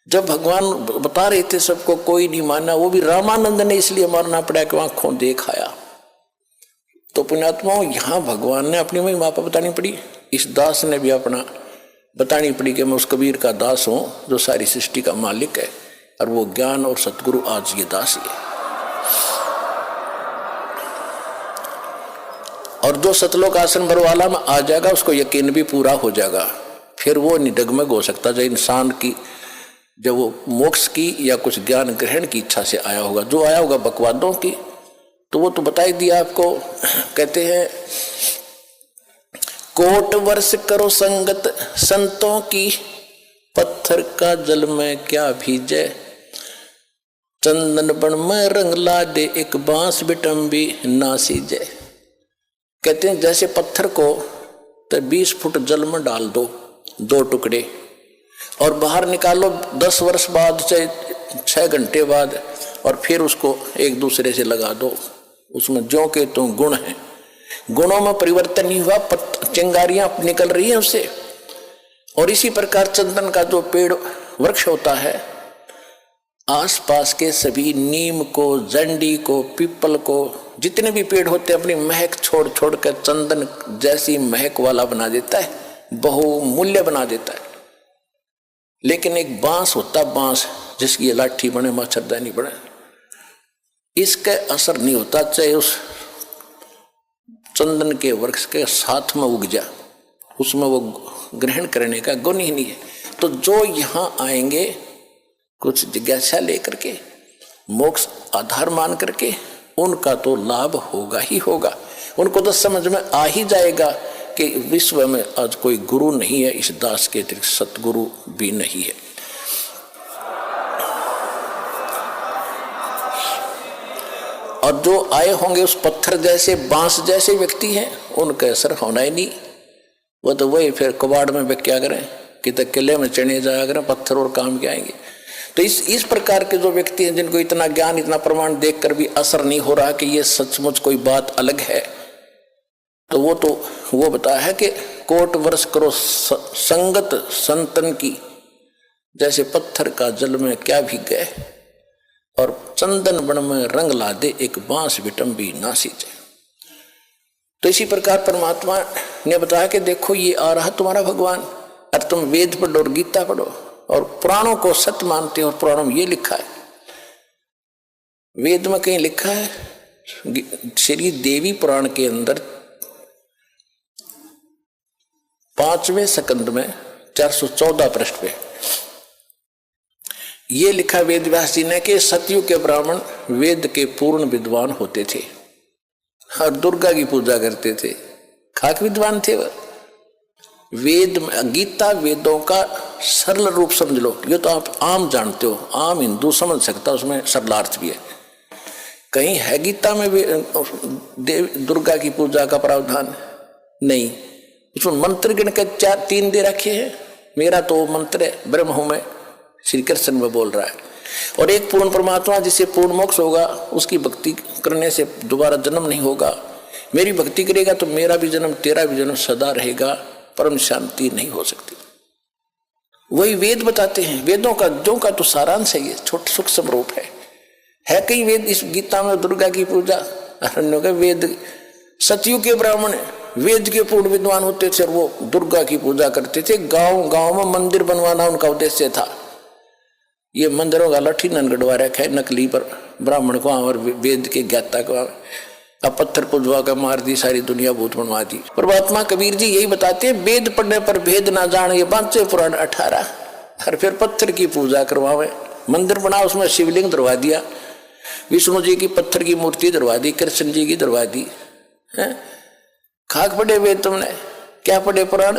जब भगवान बता रहे थे सबको, कोई नहीं माना, वो भी रामानंद ने इसलिए मारना पड़ा कि आंखों देख आया। तो पुण्यात्माओं, यहाँ भगवान ने अपनी महिमा बतानी पड़ी, इस दास ने भी अपना बतानी पड़ी कि मैं उस कबीर का दास हूं जो सारी सृष्टि का मालिक है, और वो ज्ञान और सतगुरु आज ये दास ही है। और जो सतलोक आसन भरवाला में आ जाएगा उसको यकीन भी पूरा हो जाएगा, फिर वो नहीं डगमग हो सकता जो इंसान की, जब वो मोक्ष की या कुछ ज्ञान ग्रहण की इच्छा से आया होगा। जो आया होगा बकवादों की, तो वो तो बता ही दिया आपको। कहते हैं कोट वर्ष करो संगत संतों की, पत्थर का जल में क्या भीजे, चंदन बन में रंग ला दे एक बांस बिटम्बी ना सीजे। कहते हैं जैसे पत्थर को तो 20 फुट जल में डाल दो, 2 टुकड़े, और बाहर निकालो 10 वर्ष बाद, चाहे 6 घंटे बाद, और फिर उसको एक दूसरे से लगा दो। उसमें जो के तो गुण हैं, गुणों में परिवर्तन नहीं हुआ, चिंगारियां निकल रही हैं उससे। और इसी प्रकार चंदन का जो पेड़ वृक्ष होता है, आसपास के सभी नीम को, जंडी को, पीपल को, जितने भी पेड़ होते हैं अपनी महक छोड़ छोड़ कर चंदन जैसी महक वाला बना देता है, बहुमूल्य बना देता है। लेकिन एक बांस होता, बांस जिसकी लाठी बने, मच्छरदानी बने, इसका असर नहीं होता, चाहे उस चंदन के वृक्ष के साथ में उग जा, उसमें वो ग्रहण करने का गुण ही नहीं है। तो जो यहाँ आएंगे कुछ जिज्ञासा लेकर के, मोक्ष आधार मान करके, उनका तो लाभ होगा ही होगा। उनको तो समझ में आ ही जाएगा कि विश्व में आज कोई गुरु नहीं है, इस दास के अतिरिक्त सतगुरु भी नहीं है। और जो आए होंगे उस पत्थर जैसे, बांस जैसे व्यक्ति हैं, उनका असर होना ही नहीं। वो तो वही फिर कबाड़ में वे क्या करें, कि तो किले में चढ़े जाया करें, पत्थर और काम के आएंगे। तो इस प्रकार के जो व्यक्ति हैं, जिनको इतना ज्ञान, इतना प्रमाण देखकर भी असर नहीं हो रहा कि ये सचमुच कोई बात अलग है, तो वो बताया है कि कोट वर्ष करो संगत संतन की, जैसे पत्थर का जल में क्या भीग गए, और चंदन बन में रंग ला दे एक बांस विटम्बी ना सींचे। तो इसी प्रकार परमात्मा ने बताया कि देखो ये आ रहा तुम्हारा भगवान, और तुम वेद पढ़ो और गीता पढ़ो और पुराणों को सत्य मानते हो। और पुराणों में ये लिखा है, वेद में कहीं लिखा है, श्री देवी पुराण के अंदर 5वें स्कंद में 414 पृष्ठ पे ये लिखा वेद व्यास जी ने कि सतयुग के ब्राह्मण वेद के पूर्ण विद्वान होते थे और दुर्गा की पूजा करते थे। खाक विद्वान थे वह। वेद गीता वेदों का सरल रूप समझ लो, ये तो आप आम जानते हो, आम हिंदू समझ सकता, उसमें सरलार्थ भी है। कहीं है गीता में दुर्गा की पूजा का प्रावधान? नहीं। उसमें मंत्र गिन के 3 दे रखे हैं। मेरा तो मंत्र है, ब्रह्म हूं मैं, श्री कृष्ण में बोल रहा है। और एक पूर्ण परमात्मा जिससे पूर्ण मोक्ष होगा, उसकी भक्ति करने से दोबारा जन्म नहीं होगा। मेरी भक्ति करेगा तो मेरा भी जन्म तेरा भी जन्म सदा रहेगा, परम शांति नहीं हो सकती। वही वेद बताते हैं। वेदों का जो का तो सारांश है, ये छोटा सूक्ष्म रूप है कई वेद इस गीता में दुर्गा की पूजा। वेद सतयुग के ब्राह्मण वेद के पूर्ण विद्वान होते थे और वो दुर्गा की पूजा करते थे। गांव गांव में मंदिर बनवाना उनका उद्देश्य था। ये मंदिरों का लठी ननगढ़वा रखा है नकली पर ब्राह्मण को और वेद के ज्ञाता को, अब पत्थर पुजवा कर मार दी, सारी दुनिया भूत बनवा दी। परमात्मा कबीर जी यही बताते हैं, वेद पढ़ने पर भेद ना जाने, बांचे पुराण 18। और फिर पत्थर की पूजा करवावे, मंदिर बना, उसमें शिवलिंग धरवा दिया, विष्णु जी की पत्थर की मूर्ति धरवा दी, कृष्ण जी की धरवा दी। खाक पढ़े वेद तुमने, क्या पढ़े पुराण?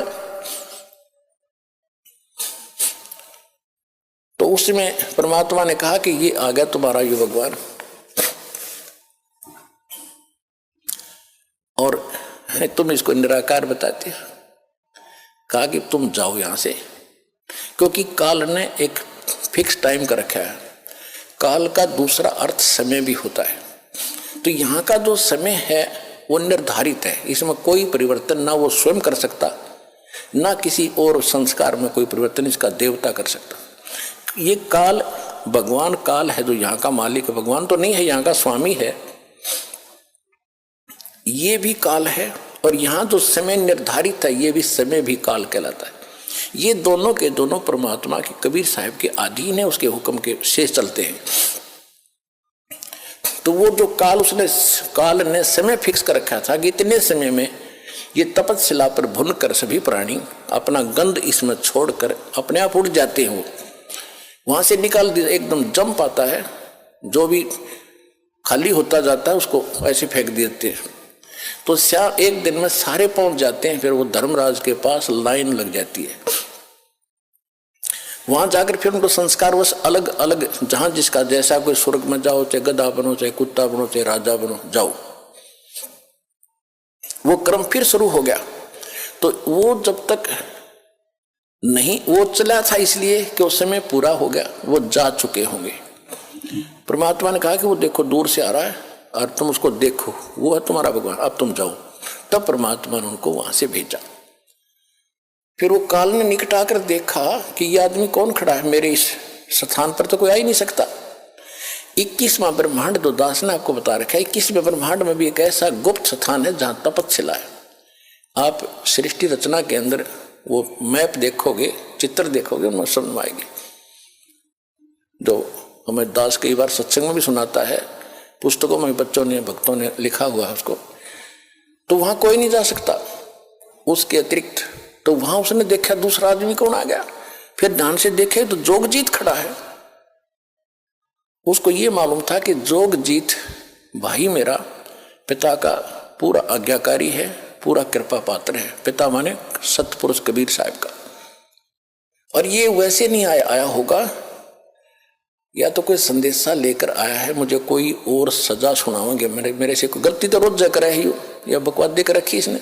तो उसमें परमात्मा ने कहा कि ये आ गया तुम्हारा ये भगवान, और तुम इसको निराकार बताते हो। कहा कि तुम जाओ यहां से, क्योंकि काल ने एक फिक्स टाइम का रखा है। काल का दूसरा अर्थ समय भी होता है। तो यहाँ का जो समय है वो निर्धारित है, इसमें कोई परिवर्तन ना वो स्वयं कर सकता, ना किसी और संस्कार में कोई परिवर्तन इसका देवता कर सकता। ये काल, भगवान काल है जो यहाँ का मालिक है, भगवान तो नहीं है, यहाँ का स्वामी है। ये भी काल है और यहाँ जो समय निर्धारित है ये भी समय भी काल कहलाता है। ये दोनों के दोनों परमात्मा के कबीर साहब के अधीन है, उसके हुक्म के से चलते हैं। तो वो जो काल ने समय फिक्स कर रखा था कि इतने समय में ये तपतशिला पर भुनकर सभी प्राणी अपना गंध इसमें छोड़कर अपने आप उड़ जाते हो, वहां से निकाल दिया, एकदम जंप आता है, जो भी खाली होता जाता है उसको ऐसे फेंक देते हैं। तो एक दिन में सारे पहुंच जाते हैं। फिर वो धर्मराज के पास लाइन लग जाती है, वहां जाकर फिर उनको संस्कार वश अलग अलग, जहां जिसका जैसा, कोई स्वर्ग में जाओ, चाहे गधा बनो, चाहे कुत्ता बनो, चाहे राजा बनो, जाओ। वो क्रम फिर शुरू हो गया। तो वो जब तक नहीं, वो चला था इसलिए कि उस समय पूरा हो गया, वो जा चुके होंगे। परमात्मा ने कहा कि वो देखो दूर से आ रहा है और तुम उसको देखो, वो है तुम्हारा भगवान, अब तुम जाओ। तब परमात्मा ने उनको वहां से भेजा। फिर वो काल ने निकट आकर देखा कि ये आदमी कौन खड़ा है, मेरे इस स्थान पर तो कोई आ ही नहीं सकता। 21वां ब्रह्मांड जो दास ने आपको बता रखा है, 21वें ब्रह्मांड में भी एक ऐसा गुप्त स्थान है जहां तपतशिला है। आप सृष्टि रचना के अंदर वो मैप देखोगे, चित्र देखोगे, उनमें समझ में आएगी। जो हमें दास कई बार सत्संग में भी सुनाता है, पुस्तकों में बच्चों ने, भक्तों ने लिखा हुआ है उसको। तो वहां कोई नहीं जा सकता उसके अतिरिक्त। तो वहां उसने देखा दूसरा आदमी कौन आ गया। फिर ध्यान से देखे तो जोगजीत खड़ा है। उसको ये मालूम था कि जोगजीत भाई मेरा पिता का पूरा आज्ञाकारी है, पूरा कृपा पात्र है। पिता माने सतपुरुष कबीर साहब का। और ये वैसे नहीं आया होगा, या तो कोई संदेशा लेकर आया है, मुझे कोई और सजा सुनाओगे, मेरे से कोई गलती तो रोज कर रही हो, या बकवाद देकर रखी इसने।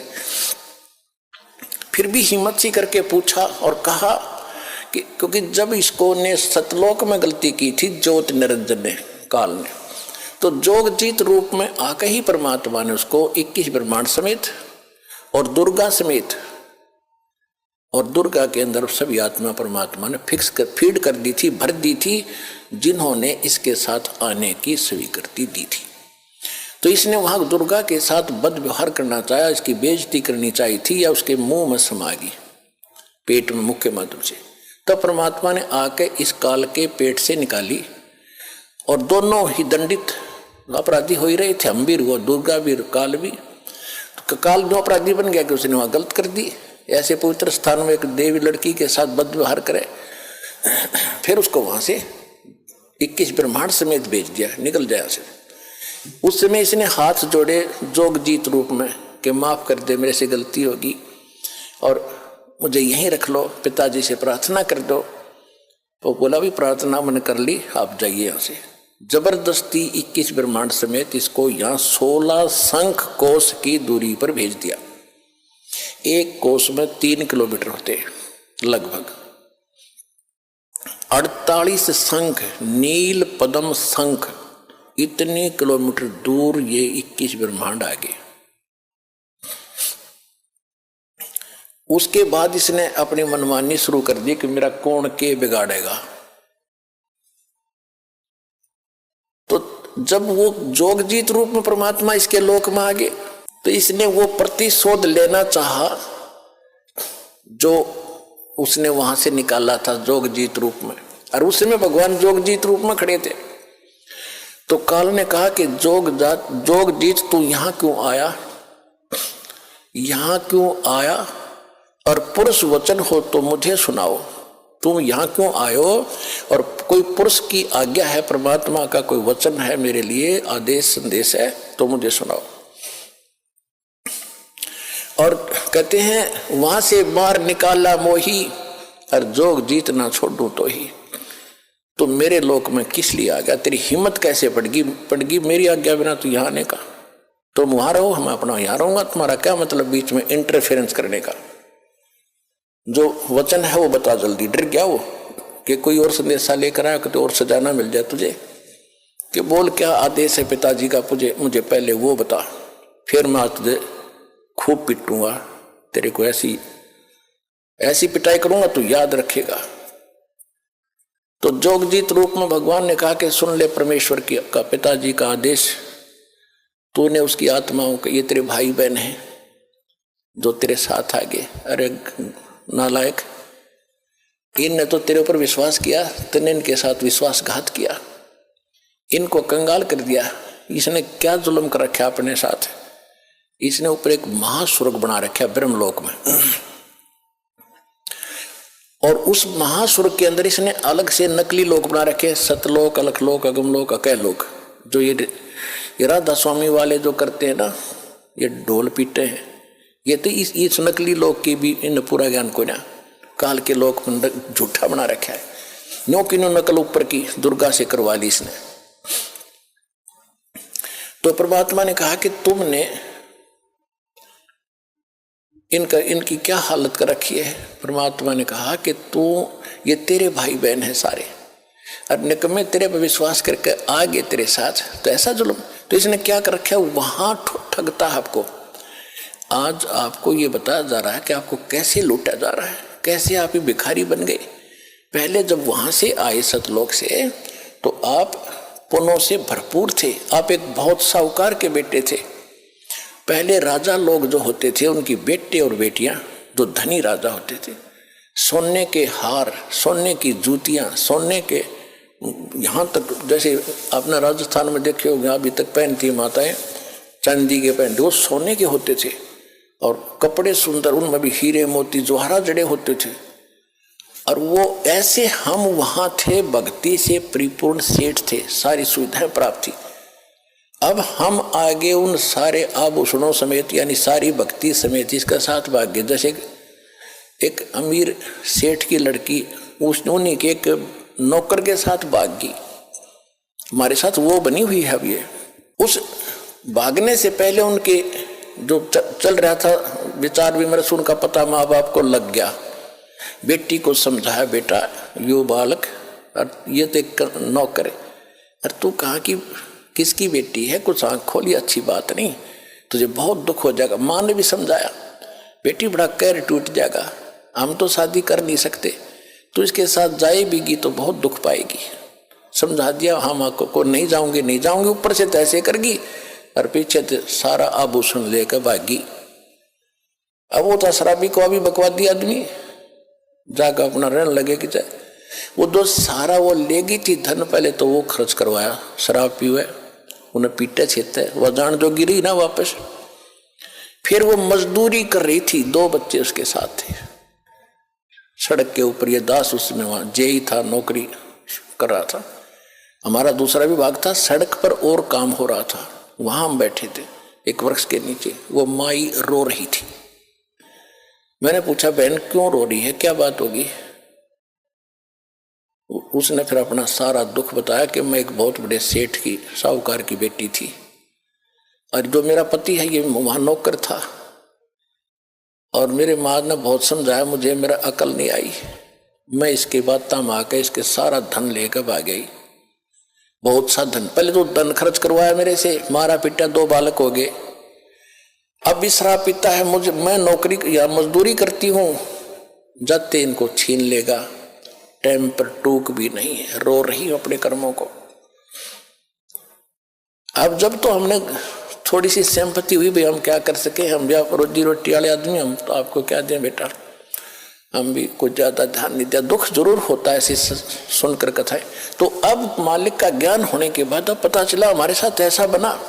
फिर भी हिम्मत सी करके पूछा और कहा कि क्योंकि जब इसको ने सतलोक में गलती की थी ज्योति निरंजन ने, काल ने, तो जोगजीत रूप में आकर ही परमात्मा ने उसको 21 ब्रह्मांड समेत और दुर्गा समेत, और दुर्गा के अंदर सभी आत्मा परमात्मा ने फीड कर दी थी, भर दी थी, जिन्होंने इसके साथ आने की स्वीकृति दी थी। तो इसने वहां दुर्गा के साथ बद व्यवहार करना चाहा, इसकी बेइज्जती करनी चाहिए थी, या उसके मुंह में समा गई पेट में मुख के माध्यम से। तब परमात्मा ने आके इस काल के पेट से निकाली, और दोनों ही दंडित अपराधी हो ही रहे थे, हम भी हुआ, दुर्गा भी, काल भी। तो काल जो अपराधी बन गया कि उसने वहां गलत कर दी। ऐसे पवित्र स्थान में एक देवी लड़की के साथ बद व्यवहार करे, फिर उसको वहां से 21 ब्रह्मांड समेत भेज दिया, निकल जाए से। उस समय इसने हाथ जोड़े जोगजीत रूप में कि माफ कर दे, मेरे से गलती होगी और मुझे यहीं रख लो, पिताजी से प्रार्थना कर दो। तो बोला भी प्रार्थना मैंने कर ली, आप जाइए यहाँ से। जबरदस्ती 21 ब्रह्मांड समेत इसको यहाँ 16 शंख कोस की दूरी पर भेज दिया। एक कोस में 3 किलोमीटर होते लगभग। 48 शंख, नील पद्म शंख, इतने किलोमीटर दूर ये 21 ब्रह्मांड आगे। उसके बाद इसने अपनी मनमानी शुरू कर दी कि मेरा कौन के बिगाड़ेगा। तो जब वो जोगजीत रूप में परमात्मा इसके लोक में आ गए, तो इसने वो प्रतिशोध लेना चाहा जो उसने वहां से निकाला था जोगजीत रूप में। और उस समय भगवान जोगजीत रूप में खड़े थे। तो काल ने कहा कि जोगजीत तू यहां क्यों आया, यहां क्यों आया, और पुरुष वचन हो तो मुझे सुनाओ। तुम यहां क्यों आयो, और कोई पुरुष की आज्ञा है, परमात्मा का कोई वचन है मेरे लिए, आदेश संदेश है, तो मुझे सुनाओ। और कहते हैं वहां से बाहर निकाला मोही, और जोगजीत ना छोड़ू तो ही। तो मेरे लोक में किस लिए आ गया, तेरी हिम्मत कैसे पड़गी मेरी आज्ञा बिना तू यहाँ आने का। तुम वहां रहो, मैं अपना यहाँ रहूंगा, तुम्हारा क्या मतलब बीच में इंटरफेरेंस करने का। जो वचन है वो बता जल्दी। डर गया वो कि कोई और संदेशा लेकर आया, कि और सजाना मिल जाए तुझे, कि बोल क्या आदेश है पिताजी का, मुझे पहले वो बता, फिर मैं तुझे खूब पिटूंगा, तेरे को ऐसी पिटाई करूंगा तू याद रखेगा। तो जोगजीत रूप में भगवान ने कहा कि सुन ले परमेश्वर की का पिताजी का आदेश, तूने उसकी आत्माओं के, ये तेरे भाई बहन हैं जो तेरे साथ आगे, अरे नालायक, इनने तो तेरे ऊपर विश्वास किया, तूने इनके साथ विश्वासघात किया, इनको कंगाल कर दिया, इसने क्या जुल्म कर रखा अपने साथ, इसने ऊपर एक महास्वर्ग बना रखा ब्रह्मलोक में, और उस महास्वर्ग के अंदर इसने अलग से नकली लोक बना रखे, सतलोक, अलखलोक, अगमलोक, अकैलोक। जो ये राधा स्वामी वाले जो करते हैं ना, ये ढोल पीटे हैं, ये तो इस नकली लोक की भी इन पूरा ज्ञान को ना काल के लोक में झूठा बना रखा है। नो की नो नकल ऊपर की दुर्गा से करवा ली इसने। तो परमात्मा ने कहा कि तुमने इनकी क्या हालत कर रखी है। परमात्मा ने कहा कि तू, ये तेरे भाई बहन है सारे, और निकम्मे तेरे पर विश्वास करके आ गए तेरे साथ, तो ऐसा जुल्म, तो इसने क्या कर रखा है, वहां ठगता है आपको। आज आपको ये बताया जा रहा है कि आपको कैसे लूटा जा रहा है, कैसे आप ही भिखारी बन गए। पहले जब वहां से आए सतलोक से, तो आप पुण्यों से भरपूर थे, आप एक बहुत साहूकार के बेटे थे। पहले राजा लोग जो होते थे, उनकी बेटे और बेटियां जो धनी राजा होते थे, सोने के हार, सोने की जूतियां, सोने के, यहाँ तक जैसे आपने राजस्थान में देखे होंगे अभी तक पहनती माताएं चांदी के पहनते, वो सोने के होते थे, और कपड़े सुंदर, उनमें भी हीरे मोती जोहरा जड़े होते थे। और वो ऐसे हम वहां थे, भक्ति से परिपूर्ण सेठ थे, सारी सुविधाएं प्राप्त थी। अब हम आगे उन सारे आभूषणों समेत, यानी सारी भक्ति समेत इसका साथ भाग गए। जैसे एक अमीर सेठ की लड़की उन्हीं के एक नौकर के साथ भाग गई, हमारे साथ वो बनी हुई है। अब ये उस भागने से पहले उनके जो चल रहा था विचार विमर्श, उनका पता माँ बाप को लग गया। बेटी को समझाया, बेटा यो बालक, और ये तो एक नौकर है, और तू कहाँ की किसकी बेटी है, कुछ आँख खोली, अच्छी बात नहीं, तुझे बहुत दुख हो जाएगा। माँ ने भी समझाया, बेटी बड़ा कैर टूट जाएगा, हम तो शादी कर नहीं सकते, तू इसके साथ जाएगी तो बहुत दुख पाएगी। समझा दिया, हाँ माँ को नहीं जाऊंगी, नहीं जाऊंगी, ऊपर से तैसे करगी, और पीछे से सारा आभूषण लेकर भागी। अब वो तो शराबी को अभी बकवादी आदमी जाकर अपना रहने लगे कि चाहे वो दो सारा वो लेगी थी धन, पहले तो वो खर्च करवाया, शराब पीवे, उन्हें पीटे छेते, वह जान जो गिरी ना वापस। फिर वो मजदूरी कर रही थी, 2 बच्चे उसके साथ थे, सड़क के ऊपर। ये दास उसमें वहां जेई था, नौकरी कर रहा था। हमारा दूसरा विभाग था, सड़क पर और काम हो रहा था, वहां हम बैठे थे एक वृक्ष के नीचे। वो माई रो रही थी। मैंने पूछा, बहन क्यों रो रही है, क्या बात होगी? उसने फिर अपना सारा दुख बताया कि मैं एक बहुत बड़े सेठ की, साहूकार की बेटी थी, और जो मेरा पति है ये वहां नौकर था, और मेरे माँ ने बहुत समझाया मुझे, मेरा अकल नहीं आई, मैं इसके बाद तम आकर इसके सारा धन लेकर भाग गई। बहुत सा धन, पहले तो धन खर्च करवाया मेरे से, मारा पीटा, 2 बालक हो गए। अब भी शराब पीता है मुझे, मैं नौकरी या मजदूरी करती हूँ, जाते इनको छीन लेगा। टाइम पर टूक भी नहीं है, रो रही हूं अपने कर्मों को। अब जब तो हमने थोड़ी सी सिंपैथी हुई, भाई हम क्या कर सके, हम भी रोजी रोटी वाले आदमी, हम तो आपको क्या दें बेटा, हम भी कुछ ज्यादा ध्यान नहीं दिया। दुख जरूर होता है ऐसी सुनकर कथाएं। तो अब मालिक का ज्ञान होने के बाद अब पता चला हमारे साथ ऐसा बना,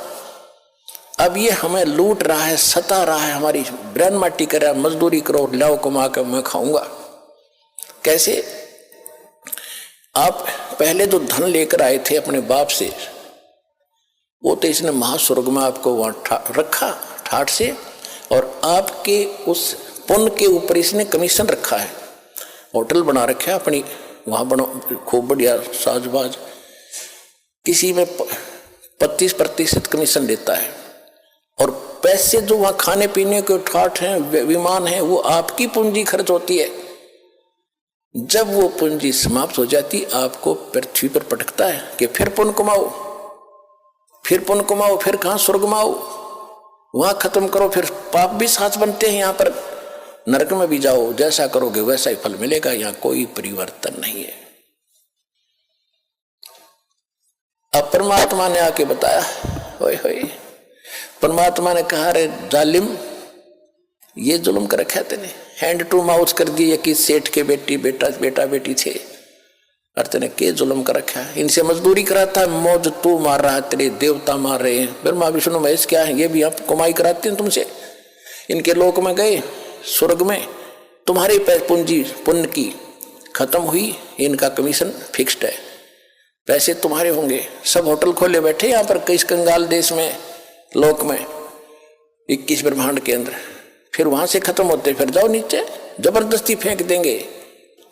अब ये हमें लूट रहा है, सता रहा है, हमारी ब्रेन माटी कर रहा है, मजदूरी करो, लाओ कमा कर मैं खाऊंगा। कैसे? आप पहले जो धन लेकर आए थे अपने बाप से, वो तो इसने महास्वर्ग में आपको वहां रखा ठाठ से, और आपके उस पुण्य के ऊपर इसने कमीशन रखा है, होटल बना रखा है अपनी, वहां बनो खूब बढ़िया साजबाज, किसी में 25% कमीशन देता है, और पैसे जो वहां खाने पीने के ठाठ हैं, विमान है, वो आपकी पूंजी खर्च होती है। जब वो पूंजी समाप्त हो जाती, आपको पृथ्वी पर पटकता है कि फिर पुण्य कमाओ, फिर पुण्य कमाओ, फिर कहां स्वर्ग में आओ, वहां खत्म करो, फिर पाप भी साथ बनते हैं, यहां पर नरक में भी जाओ, जैसा करोगे वैसा ही फल मिलेगा, यहां कोई परिवर्तन नहीं है। अब परमात्मा ने आके बताया, होए होए, परमात्मा ने कहा, रे जालिम, ये जुल्म कर रखा तेने, हैंड टू माउथ कर दिए कि सेठ के बेटा बेटी थे, और तेने के जुल्म कर रखा है, इनसे मजदूरी कराता है, मौज तू मार रहा है, तेरे देवता मार रहे हैं, ब्रह्मा विष्णु महेश क्या है, ये भी आप कमाई कराते हैं तुमसे, इनके लोक में गए स्वर्ग में, तुम्हारी पूंजी पुण्य की खत्म हुई, इनका कमीशन फिक्स्ड है, पैसे तुम्हारे होंगे, सब होटल खोले बैठे यहाँ पर कई कंगाल देश में, लोक में 21 ब्रह्मांड के अंदर, फिर वहां से खत्म होते फिर जाओ नीचे, जबरदस्ती फेंक देंगे,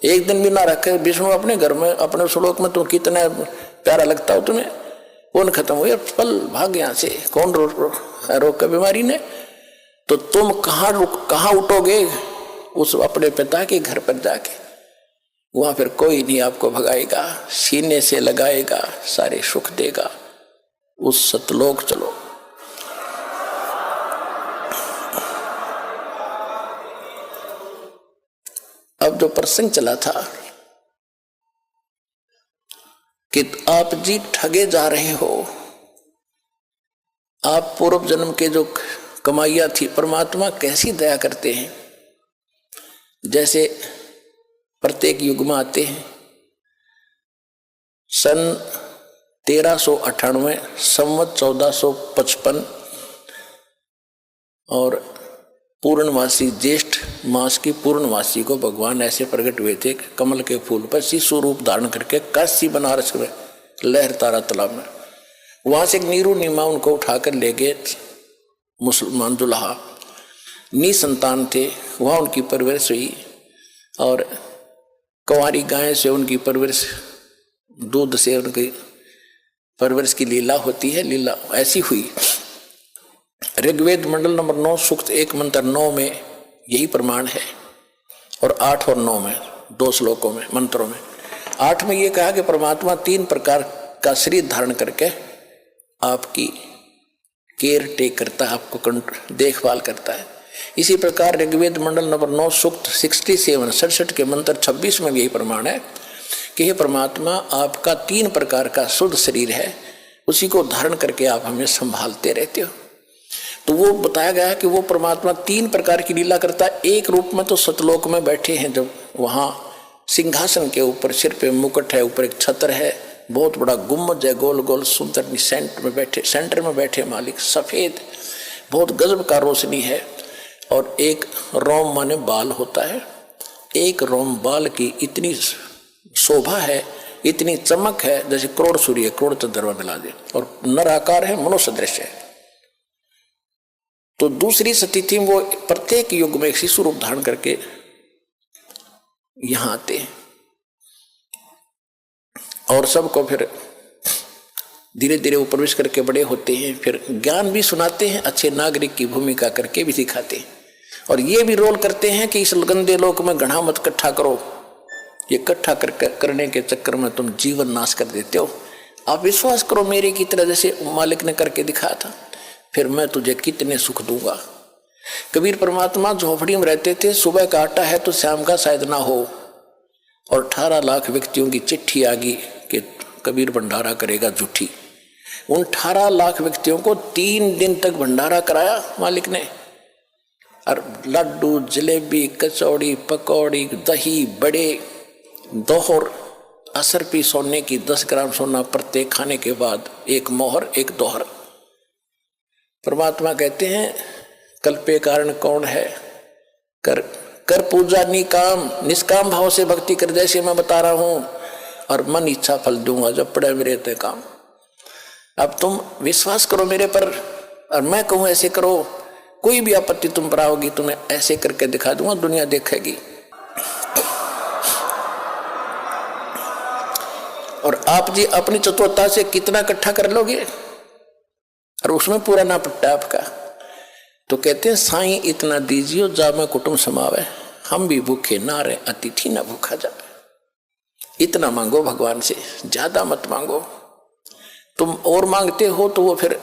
एक दिन भी ना रखे विष्णु अपने घर में, अपने श्लोक में, तुम कितना प्यारा लगता हो तुम्हें, कौन खत्म हुए, पल भाग यहाँ से, कौन रोक का बीमारी ने, तो तुम कहाँ उठोगे, उस अपने पिता के घर पर जाके, वहां फिर कोई नहीं आपको भगाएगा, सीने से लगाएगा, सारे सुख देगा, उस सतलोक चलो। अब जो प्रसंग चला था कि आप जी ठगे जा रहे हो, आप पूर्व जन्म के जो कमाइयां थी, परमात्मा कैसी दया करते हैं, जैसे प्रत्येक युग में आते हैं, सन 1398 संवत 1455 और पूर्णमासी ज्येष्ठ मास की पूर्णमासी को भगवान ऐसे प्रकट हुए थे, कमल के फूल पर शिशु रूप धारण करके काशी बनारस में लहर तारा तालाब में, वहां से एक नीरू नीमा उनको उठाकर ले गए, मुसलमान दुल्हा निसंतान थे, वहां उनकी परवरिश हुई, और कुंवारी गाय से उनकी परवरिश, दूध से उनकी परवरिश की लीला होती है, लीला ऐसी हुई। ऋग्वेद मंडल नंबर 9 सूक्त 1 मंत्र 9 में यही प्रमाण है, और 8 और 9 में 2 श्लोकों में, मंत्रों में 8 में ये कहा कि परमात्मा 3 प्रकार का शरीर धारण करके आपकी केयर टेक करता है, आपको देखभाल करता है। इसी प्रकार ऋग्वेद मंडल नंबर 9 सूक्त 67 के मंत्र 26 में भी यही प्रमाण है कि हे परमात्मा, आपका 3 प्रकार का शुद्ध शरीर है, उसी को धारण करके आप हमें संभालते रहते हो। तो वो बताया गया है कि वो परमात्मा 3 प्रकार की लीला करता है। एक रूप में तो सतलोक में बैठे हैं, जब वहां सिंहासन के ऊपर सिर पे मुकुट है, ऊपर एक छत्र है, बहुत बड़ा गुम्बद है, गोल गोल सुंदर, सेंटर में बैठे मालिक, सफेद, बहुत गजब का रोशनी है, और एक रोम माने बाल होता है, एक रोम बाल की इतनी शोभा है, इतनी चमक है, जैसे करोड़ सूर्य करोड़ चंद्रमा मिला दे, और नर आकार है, मनुष्य दृश्य है। तो दूसरी सती थी, वो प्रत्येक युग में एक शिशु रूप धारण करके यहां आते हैं, और सबको फिर धीरे धीरे वो प्रवेश करके बड़े होते हैं, फिर ज्ञान भी सुनाते हैं, अच्छे नागरिक की भूमिका करके भी सिखाते हैं, और ये भी रोल करते हैं कि इस गंदे लोक में घड़ा मत इकट्ठा करो, ये इकट्ठा करने के चक्कर में तुम जीवन नाश कर देते हो, आप विश्वास करो मेरे की तरह, जैसे मालिक ने करके दिखाया था, फिर मैं तुझे कितने सुख दूंगा। कबीर परमात्मा झोपड़ी में रहते थे, सुबह का आटा है तो शाम का शायद ना हो, और 18 लाख व्यक्तियों की चिट्ठी आ गई कि कबीर भंडारा करेगा झूठी। उन 18 लाख व्यक्तियों को 3 दिन तक भंडारा कराया मालिक ने, और लड्डू, जलेबी, कचौड़ी, पकौड़ी, दही, बड़े, दोहर, असरपी सोने की 10 ग्राम सोना प्रत्येक खाने के बाद, एक मोहर एक दोहर। परमात्मा कहते हैं कल्पे कारण कौन है, कर पूजा निकाम, निष्काम भाव से भक्ति कर, जैसे मैं बता रहा हूं, और मन इच्छा फल दूंगा जब पड़े मेरे ते काम। अब तुम विश्वास करो मेरे पर, और मैं कहूं ऐसे करो, कोई भी आपत्ति तुम पर आओगी, तुम्हें ऐसे करके दिखा दूंगा, दुनिया देखेगी। और आप जी अपनी चतुरता से कितना इकट्ठा कर लोगे, और उसमें पूरा ना पट्टा आपका, तो कहते हैं साईं इतना दीजियो जा में कुटुंब समावे, हम भी भूखे ना रहे, अतिथि ना भूखा जावे। इतना मांगो भगवान से, ज्यादा मत मांगो। तुम और मांगते हो तो वो फिर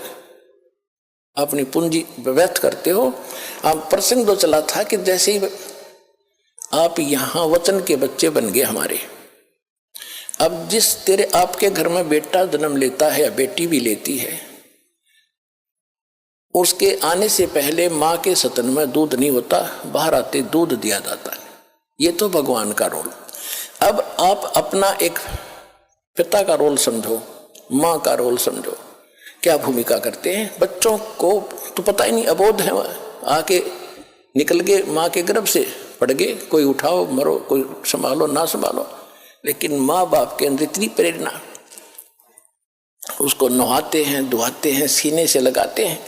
अपनी पूंजी व्यर्थ करते हो। आप प्रसंग तो चला था कि जैसे ही आप यहां वचन के बच्चे बन गए हमारे, अब जिस तेरे आपके घर में बेटा जन्म लेता है या बेटी भी लेती है, उसके आने से पहले माँ के स्तन में दूध नहीं होता, बाहर आते दूध दिया जाता है। ये तो भगवान का रोल। अब आप अपना एक पिता का रोल समझो, माँ का रोल समझो, क्या भूमिका करते हैं। बच्चों को तो पता ही नहीं, अबोध है, आके निकल गए माँ के गर्भ से, पड़ गए, कोई उठाओ मरो, कोई संभालो ना संभालो, लेकिन माँ बाप के अंदर इतनी प्रेरणा, उसको नहाते हैं, धुआते हैं, सीने से लगाते हैं,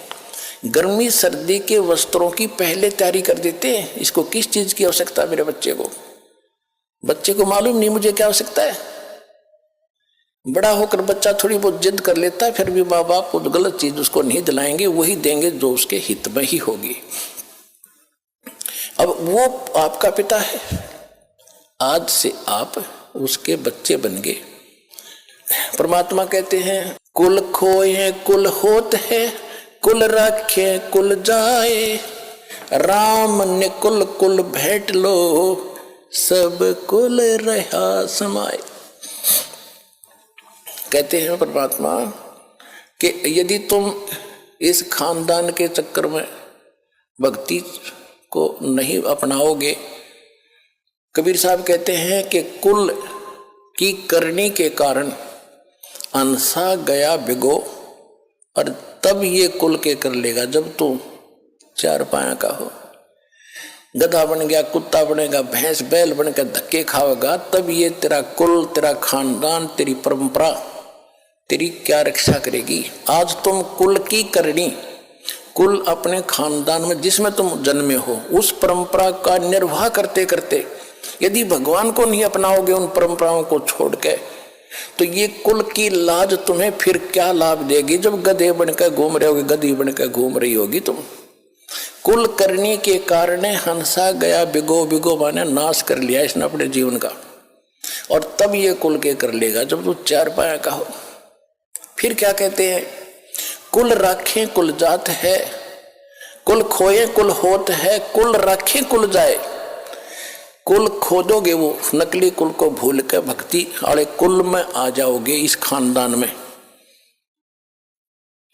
गर्मी सर्दी के वस्त्रों की पहले तैयारी कर देते हैं। इसको किस चीज की आवश्यकता है मेरे बच्चे को मालूम नहीं मुझे क्या आवश्यकता है। बड़ा होकर बच्चा थोड़ी बहुत जिद कर लेता है, फिर भी माँ बाप को गलत चीज उसको नहीं दिलाएंगे, वही देंगे जो उसके हित में ही होगी। अब वो आपका पिता है, आज से आप उसके बच्चे बन गए। परमात्मा कहते हैं कुल खोए कुल होत है, कुल रखे कुल जाए, राम ने कुल कुल भेंट लो, सब कुल रहा समाए। कहते हैं परमात्मा कि यदि तुम इस खानदान के चक्कर में भक्ति को नहीं अपनाओगे, कबीर साहब कहते हैं कि कुल की करनी के कारण अंसा गया बिगो, और तब ये कुल के कर लेगा जब तू चार पाया का हो। गधा बन गया, कुत्ता बनेगा, भैंस बैल बनकर धक्के खाएगा, तब ये तेरा कुल, तेरा खानदान, तेरी परंपरा तेरी क्या रक्षा करेगी। आज तुम कुल की करनी, कुल अपने खानदान में जिसमें तुम जन्मे हो, उस परंपरा का निर्वाह करते करते यदि भगवान को नहीं अपनाओगे, उन परंपराओं को छोड़ के, तो ये कुल की लाज तुम्हें फिर क्या लाभ देगी जब गधे बनकर घूम रहे होगे, गधी बनकर घूम रही होगी तुम। कुल करने के कारण हंसा गया बिगो, बिगो माने नाश कर लिया इसने अपने जीवन का, और तब ये कुल के कर लेगा जब तू चार पाया का हो। फिर क्या कहते हैं, कुल राखे कुल जात है, कुल खोए कुल होत है, कुल राखे कुल जाए। कुल खोदोगे वो नकली कुल को भूल कर भक्ति वाले कुल में आ जाओगे, इस खानदान में,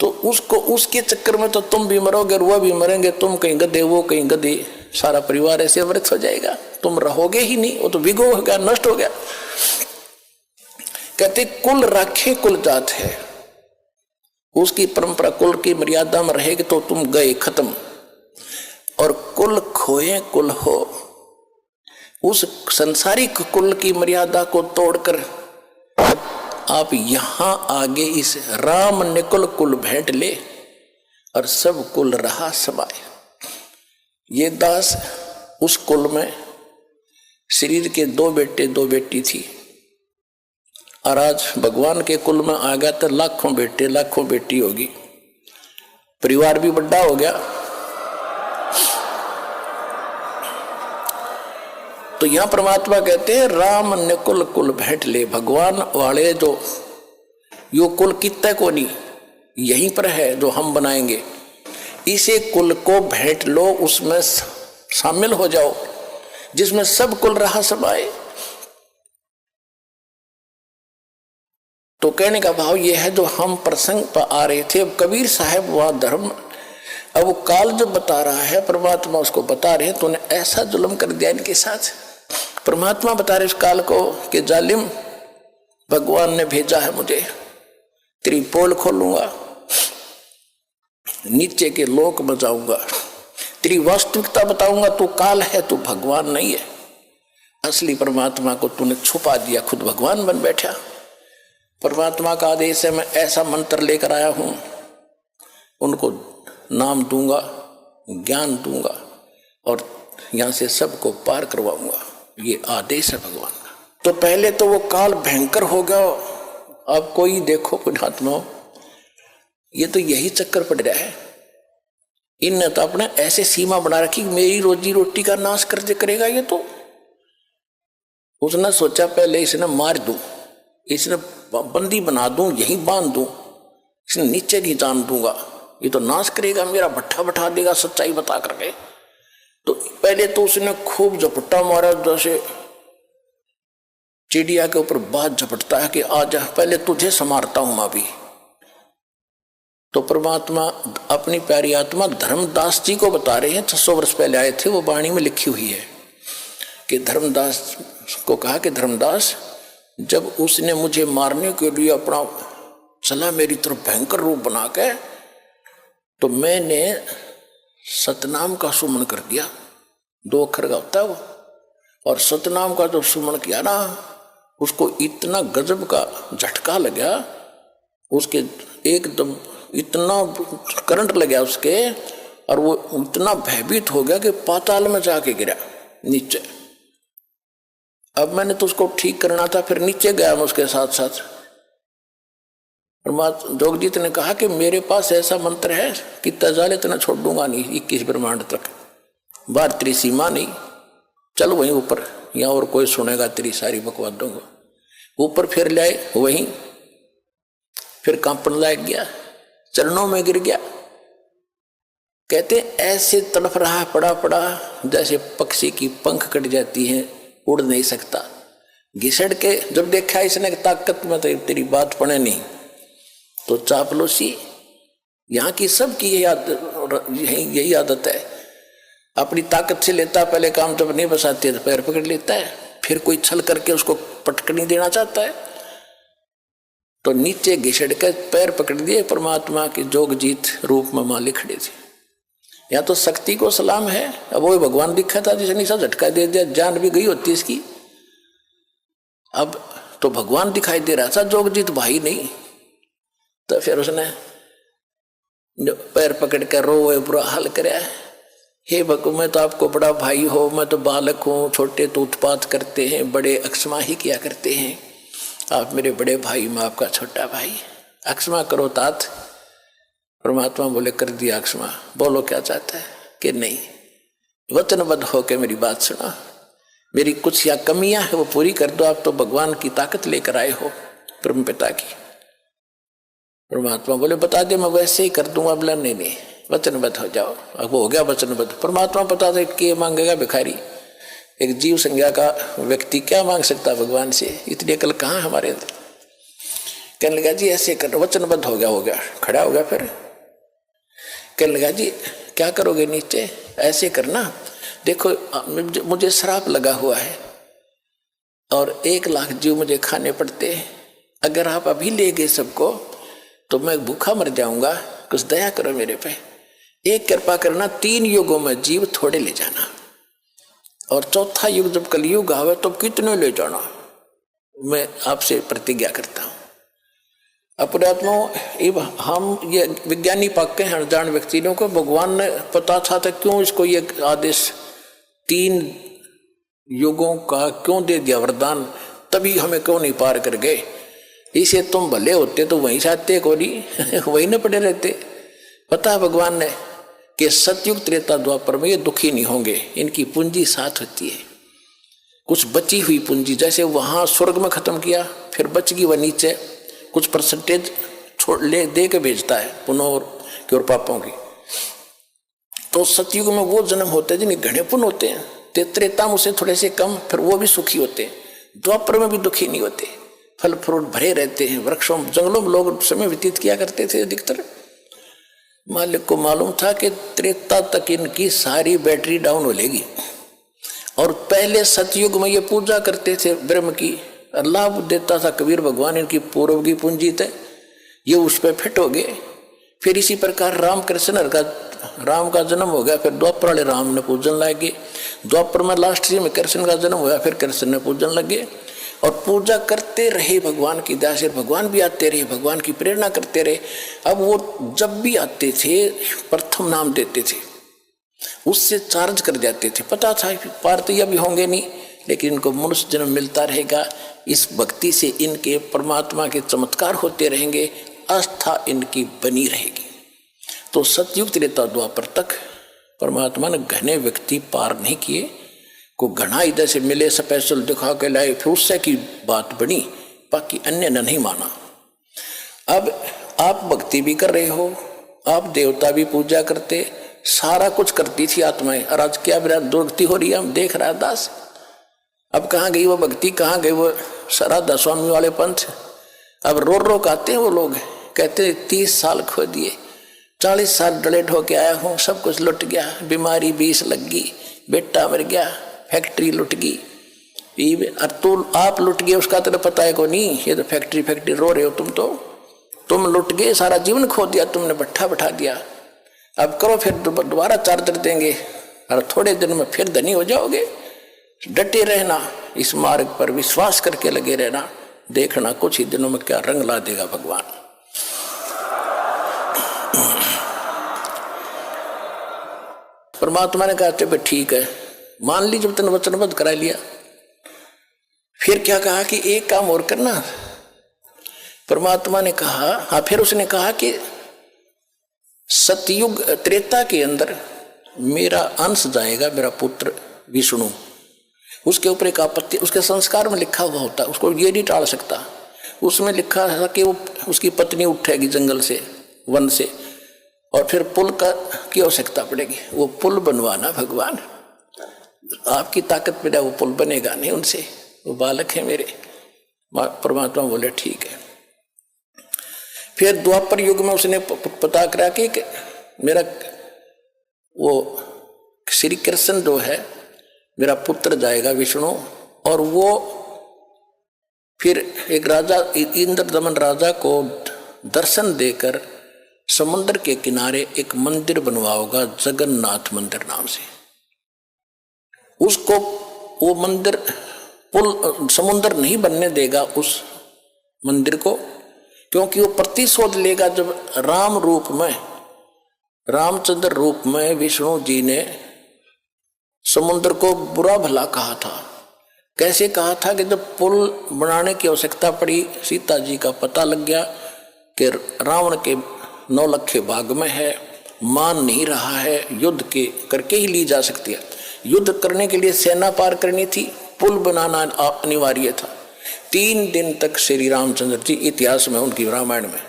तो उसको उसके चक्कर में तो तुम भी मरोगे और वह भी मरेंगे। तुम कहीं गधे, वो कहीं गधी, सारा परिवार ऐसे व्यर्थ हो जाएगा, तुम रहोगे ही नहीं, वो तो विगो हो गया, नष्ट हो गया। कहते कुल राखे कुल जात है, उसकी परंपरा कुल की मर्यादा में रहेगी तो तुम गए खत्म। और कुल खोए कुल हो, उस संसारिक कुल की मर्यादा को तोड़कर आप यहां आगे इस राम निकुल कुल भेंट ले, और सब कुल रहा समाये। ये दास उस कुल में शरीर के 2 बेटे 2 बेटी थी, और आज भगवान के कुल में आ गया तो लाखों बेटे लाखों बेटी होगी, परिवार भी बड़ा हो गया। तो यहां परमात्मा कहते हैं राम ने कुल कुल भेंट ले। भगवान वाले जो यो कुल कितने को नहीं, यहीं पर है जो हम बनाएंगे, इसे कुल को भेंट लो, उसमें शामिल हो जाओ जिसमें सब कुल रहा समाए। तो कहने का भाव यह है, जो हम प्रसंग पर आ रहे थे, अब कबीर साहब वह धर्म, अब वो काल जो बता रहा है परमात्मा उसको बता रहे हैं, तूने ऐसा जुल्म कर दिया इनके साथ। परमात्मा बता रहे उस काल को कि जालिम, भगवान ने भेजा है मुझे, तेरी पोल खोलूंगा, नीचे के लोक में जाऊंगा, तेरी वास्तविकता बताऊंगा, तू काल है, तू भगवान नहीं है। असली परमात्मा को तूने छुपा दिया, खुद भगवान बन बैठा। परमात्मा का आदेश है, मैं ऐसा मंत्र लेकर आया हूं, उनको नाम दूंगा, ज्ञान दूंगा, और यहां से सबको पार करवाऊंगा। ये आदेश है भगवान का। तो पहले तो वो काल भयंकर हो गया। अब कोई देखो पुण्यात्मा, ये तो यही चक्कर पड़ रहा है। इनने तो अपने ऐसे सीमा बना रखी, मेरी रोजी रोटी का नाश कर दे करेगा ये। तो उसने सोचा पहले इसने मार दूं, इसने बंदी बना दूं, यहीं बांध दूं, इसने नीचे नहीं जान दूंगा, ये तो नाश करेगा, मेरा भट्ठा बैठा देगा सच्चाई बता करके। तो पहले तो उसने खूब झपट्टा मारा, जैसे चिड़िया के ऊपर बात झपटता है कि आजा पहले तुझे संवारता हूं मैं भी। तो परमात्मा अपनी प्यारी आत्मा धर्मदास जी को बता रहे हैं, 600 वर्ष पहले आए थे, वो वाणी में लिखी हुई है कि धर्मदास को कहा कि धर्मदास, जब उसने मुझे मारने के लिए अपना चला मेरी तरफ भयंकर रूप बना के, तो मैंने सतनाम का सुमन कर दिया। 2 अक्षर का होता है वो, और सतनाम का जब सुमन किया ना, उसको इतना गजब का झटका लगा, उसके एकदम इतना करंट लगा उसके, और वो इतना भयभीत हो गया कि पाताल में जाके गिरा नीचे। अब मैंने तो उसको ठीक करना था, फिर नीचे गया मैं उसके साथ साथ। जोगजीत ने कहा कि मेरे पास ऐसा मंत्र है कि तजाले इतना छोड़ दूंगा नहीं, 21 ब्रह्मांड तक, बाहर तेरी सीमा नहीं, चल वहीं ऊपर, यहाँ और कोई सुनेगा तेरी सारी बकवादों को। ऊपर फिर लाए वहीं, फिर कांपन लग गया, चरणों में गिर गया। कहते ऐसे तड़फ रहा, पड़ा पड़ा जैसे पक्षी की पंख कट जाती है, उड़ नहीं सकता। घिसड़ के जब देखा इसने ताकत में तो तेरी बात पड़े नहीं, तो चापलूसी यहाँ की सबकी यही आदत है। अपनी ताकत से लेता पहले काम, जब नहीं बसाते तो पैर पकड़ लेता है, फिर कोई छल करके उसको पटकनी देना चाहता है तो नीचे घिसड़ के पैर पकड़ दिए। परमात्मा के जोगजीत रूप में मालिक खड़े थे। या तो शक्ति को सलाम है, अब वो भगवान दिखा था जिसने सा झटका दे दिया, जान भी गई होती इसकी। अब तो भगवान दिखाई दे रहा था, जोगजीत भाई नहीं। तो फिर उसने जो पैर पकड़ कर रोए, बुरा हाल कराया, हे भगवान मैं तो आपको बड़ा भाई हो, मैं तो बालक हूँ, छोटे तो उत्पात करते हैं, बड़े अक्षमा ही किया करते हैं, आप मेरे बड़े भाई, मैं आपका छोटा भाई, अक्षमा करो तात। परमात्मा बोले कर दिया अक्षमा, बोलो क्या चाहता है। कि नहीं, वचनबद्ध होकर मेरी बात सुना, मेरी कुछ या कमियां है वो पूरी कर दो, आप तो भगवान की ताकत लेकर आए हो, ब्रह्म पिता की। परमात्मा बोले बता दे, मैं वैसे ही कर दूंगा। बोला नहीं, वचनबद्ध हो जाओ। अब हो गया वचनबद्ध। परमात्मा पता था कि मांगेगा भिखारी, एक जीव संज्ञा का व्यक्ति क्या मांग सकता भगवान से, इतनी अकल कहाँ हमारे अंदर। कहने लगा जी ऐसे कर, वचनबद्ध हो गया, खड़ा हो गया। फिर कहने लगा जी क्या करोगे, नीचे ऐसे करना, देखो मुझे श्राप लगा हुआ है और 1 लाख जीव मुझे खाने पड़ते हैं, अगर आप अभी ले गए सबको तो मैं भूखा मर जाऊंगा, कुछ दया करो मेरे पे, एक कृपा करना, 3 युगों में जीव थोड़े ले जाना, और 4था युग जब कलयुग आवे तो कितने ले जाना, मैं आपसे प्रतिज्ञा करता हूं। अपरात्मा हम ये विज्ञानी पक्के हैं, अनजान व्यक्तियों को भगवान ने पता था तो क्यों इसको ये आदेश 3 युगों का क्यों दे दिया वरदान, तभी हमें क्यों नहीं पार कर गए। इसे तुम भले होते तो वहीं साथे को नहीं वहीं न पड़े रहते। पता है भगवान ने कि सतयुग त्रेता द्वापर में ये दुखी नहीं होंगे, इनकी पूंजी साथ होती है, कुछ बची हुई पूंजी, जैसे वहां स्वर्ग में खत्म किया फिर बच गई वह नीचे कुछ परसेंटेज छोड़ ले दे के भेजता है पुण्यों की और पापों की। तो सतयुग में वो जन्म होते हैं जिन्हें घने पुण्य होते हैं, त्रेता में उसे थोड़े से कम, फिर वो भी सुखी होते हैं। द्वापर में भी दुखी नहीं होते, फल फ्रूट भरे रहते हैं, वृक्षों जंगलों में लोग समय व्यतीत किया करते थे अधिकतर। मालिक को मालूम था कि त्रेता तक इनकी सारी बैटरी डाउन हो लेगी, और पहले सतयुग में ये पूजा करते थे ब्रह्म की, लाभ देता था कबीर भगवान, इनकी पूर्व की पूंजी थे, ये उस पर फिट हो गए। फिर इसी प्रकार राम का जन्म हो गया, फिर द्वापर वाले राम ने पूजन लगे, द्वापर में लास्ट में कृष्ण का जन्म हुआ, फिर कृष्ण ने पूजन लगे, और पूजा करते रहे भगवान की दया से, भगवान भी आते रहे, भगवान की प्रेरणा करते रहे। अब वो जब भी आते थे प्रथम नाम देते थे, उससे चार्ज कर जाते थे। पता था पार तो भी होंगे नहीं, लेकिन इनको मनुष्य जन्म मिलता रहेगा, इस भक्ति से इनके परमात्मा के चमत्कार होते रहेंगे, आस्था इनकी बनी रहेगी। तो सतयुग त्रेता द्वापर तक परमात्मा ने घने व्यक्ति पार नहीं किए, को घना इधर से मिले स्पेशल दिखा के लाए, फिर उससे की बात बनी, बाकी अन्य ने नहीं माना। अब आप भक्ति भी कर रहे हो, आप देवता भी पूजा करते, सारा कुछ करती थी आत्माएं, और आज क्या विराट दुर्गति हो रही है, हम देख रहा दास। अब कहाँ गई वो भक्ति, कहाँ गई वो राधा स्वामी वाले पंथ अब रो रो कहते हैं वो लोग, कहते 30 साल खो दिए, 40 साल डलेट होके आया हूँ, सब कुछ लुट गया, बीमारी 20 लग गई, बेटा मर गया, फैक्ट्री लुट गई, और तू आप लुट गए उसका तो पता है को नहीं, ये तो फैक्ट्री रो रहे हो तुम लुट गए, सारा जीवन खो दिया तुमने, भट्ठा बैठा दिया, अब करो फिर दोबारा चार्जर देंगे और थोड़े दिन में फिर धनी हो जाओगे। डटे रहना, इस मार्ग पर विश्वास करके लगे रहना, देखना कुछ ही दिनों में क्या रंग ला देगा भगवान। परमात्मा ने कहा भाई ठीक है, मान ली, जब तूने वचनबद्ध करा लिया, फिर क्या कहा कि एक काम और करना। परमात्मा ने कहा, हाँ, फिर उसने कहा कि सतयुग त्रेता के अंदर मेरा अंश जाएगा, मेरा पुत्र विष्णु, उसके ऊपर एक आपत्ति, उसके संस्कार में लिखा हुआ होता, उसको ये नहीं टाल सकता। उसमें लिखा था कि वो उसकी पत्नी उठेगी जंगल से, वन से, और फिर पुल की आवश्यकता पड़ेगी, वो पुल बनवाना भगवान, आपकी ताकत में वो पुल बनेगा नहीं उनसे, वो बालक है मेरे। परमात्मा बोले ठीक है। फिर द्वापर युग में उसने पता करा कि मेरा वो श्री कृष्ण जो है मेरा पुत्र जाएगा विष्णु, और वो फिर एक राजा इंद्रदमन राजा को दर्शन देकर समुद्र के किनारे एक मंदिर बनवाओगा जगन्नाथ मंदिर नाम से। उसको वो मंदिर पुल समुद्र नहीं बनने देगा उस मंदिर को, क्योंकि वो प्रतिशोध लेगा जब राम रूप में, रामचंद्र रूप में विष्णु जी ने समुद्र को बुरा भला कहा था। कैसे कहा था कि जब पुल बनाने की आवश्यकता पड़ी, सीता जी का पता लग गया कि रावण के 9 लखे भाग में है, मान नहीं रहा है, युद्ध के करके ही ली जा सकती है। युद्ध करने के लिए सेना पार करनी थी, पुल बनाना अनिवार्य था। 3 दिन तक श्री रामचंद्र जी इतिहास में, उनकी रामायण में,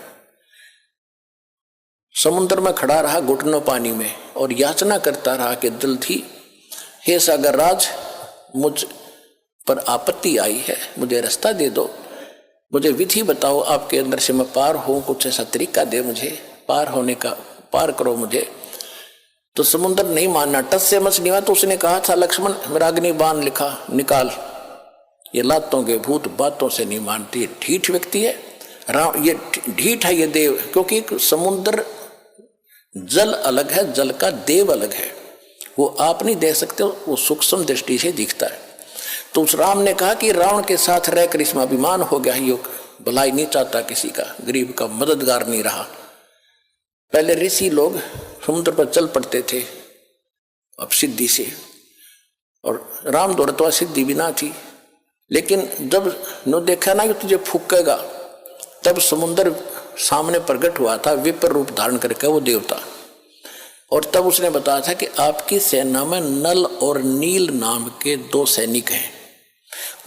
समुद्र में खड़ा रहा घुटनों पानी में और याचना करता रहा कि जल्दी, हे सागर राज, मुझ पर आपत्ति आई है, मुझे रास्ता दे दो, मुझे विधि बताओ, आपके अंदर से मैं पार हूं, कुछ ऐसा तरीका दे मुझे पार होने का, पार करो मुझे। तो समुद्र नहीं मानना, टस से मच नहीं हुआ। तो उसने कहा था लक्ष्मण मेरा अग्नि बाण लिखा निकाल, ये लातों के भूत बातों से नहीं मानती, ढीठ व्यक्ति है राम, ये ढीठ है ये देव, क्योंकि समुद्र जल अलग है, जल का देव अलग है, वो आप नहीं देख सकते, वो सूक्ष्म दृष्टि से दिखता है। तो उस राम ने कहा कि रावण के साथ रहकर इसमें अभिमान हो गया, योग भलाई नहीं चाहता किसी का, गरीब का मददगार नहीं रहा। पहले ऋषि लोग समुद्र पर चल पड़ते थे अब सिद्धि से, और राम दौड़तवा सिद्धि भी ना थी, लेकिन जब नो देखा ना कि तुझे फूकेगा, तब समुद्र सामने प्रकट हुआ था विप्र रूप धारण करके वो देवता। और तब उसने बताया था कि आपकी सेना में नल और नील नाम के 2 सैनिक हैं,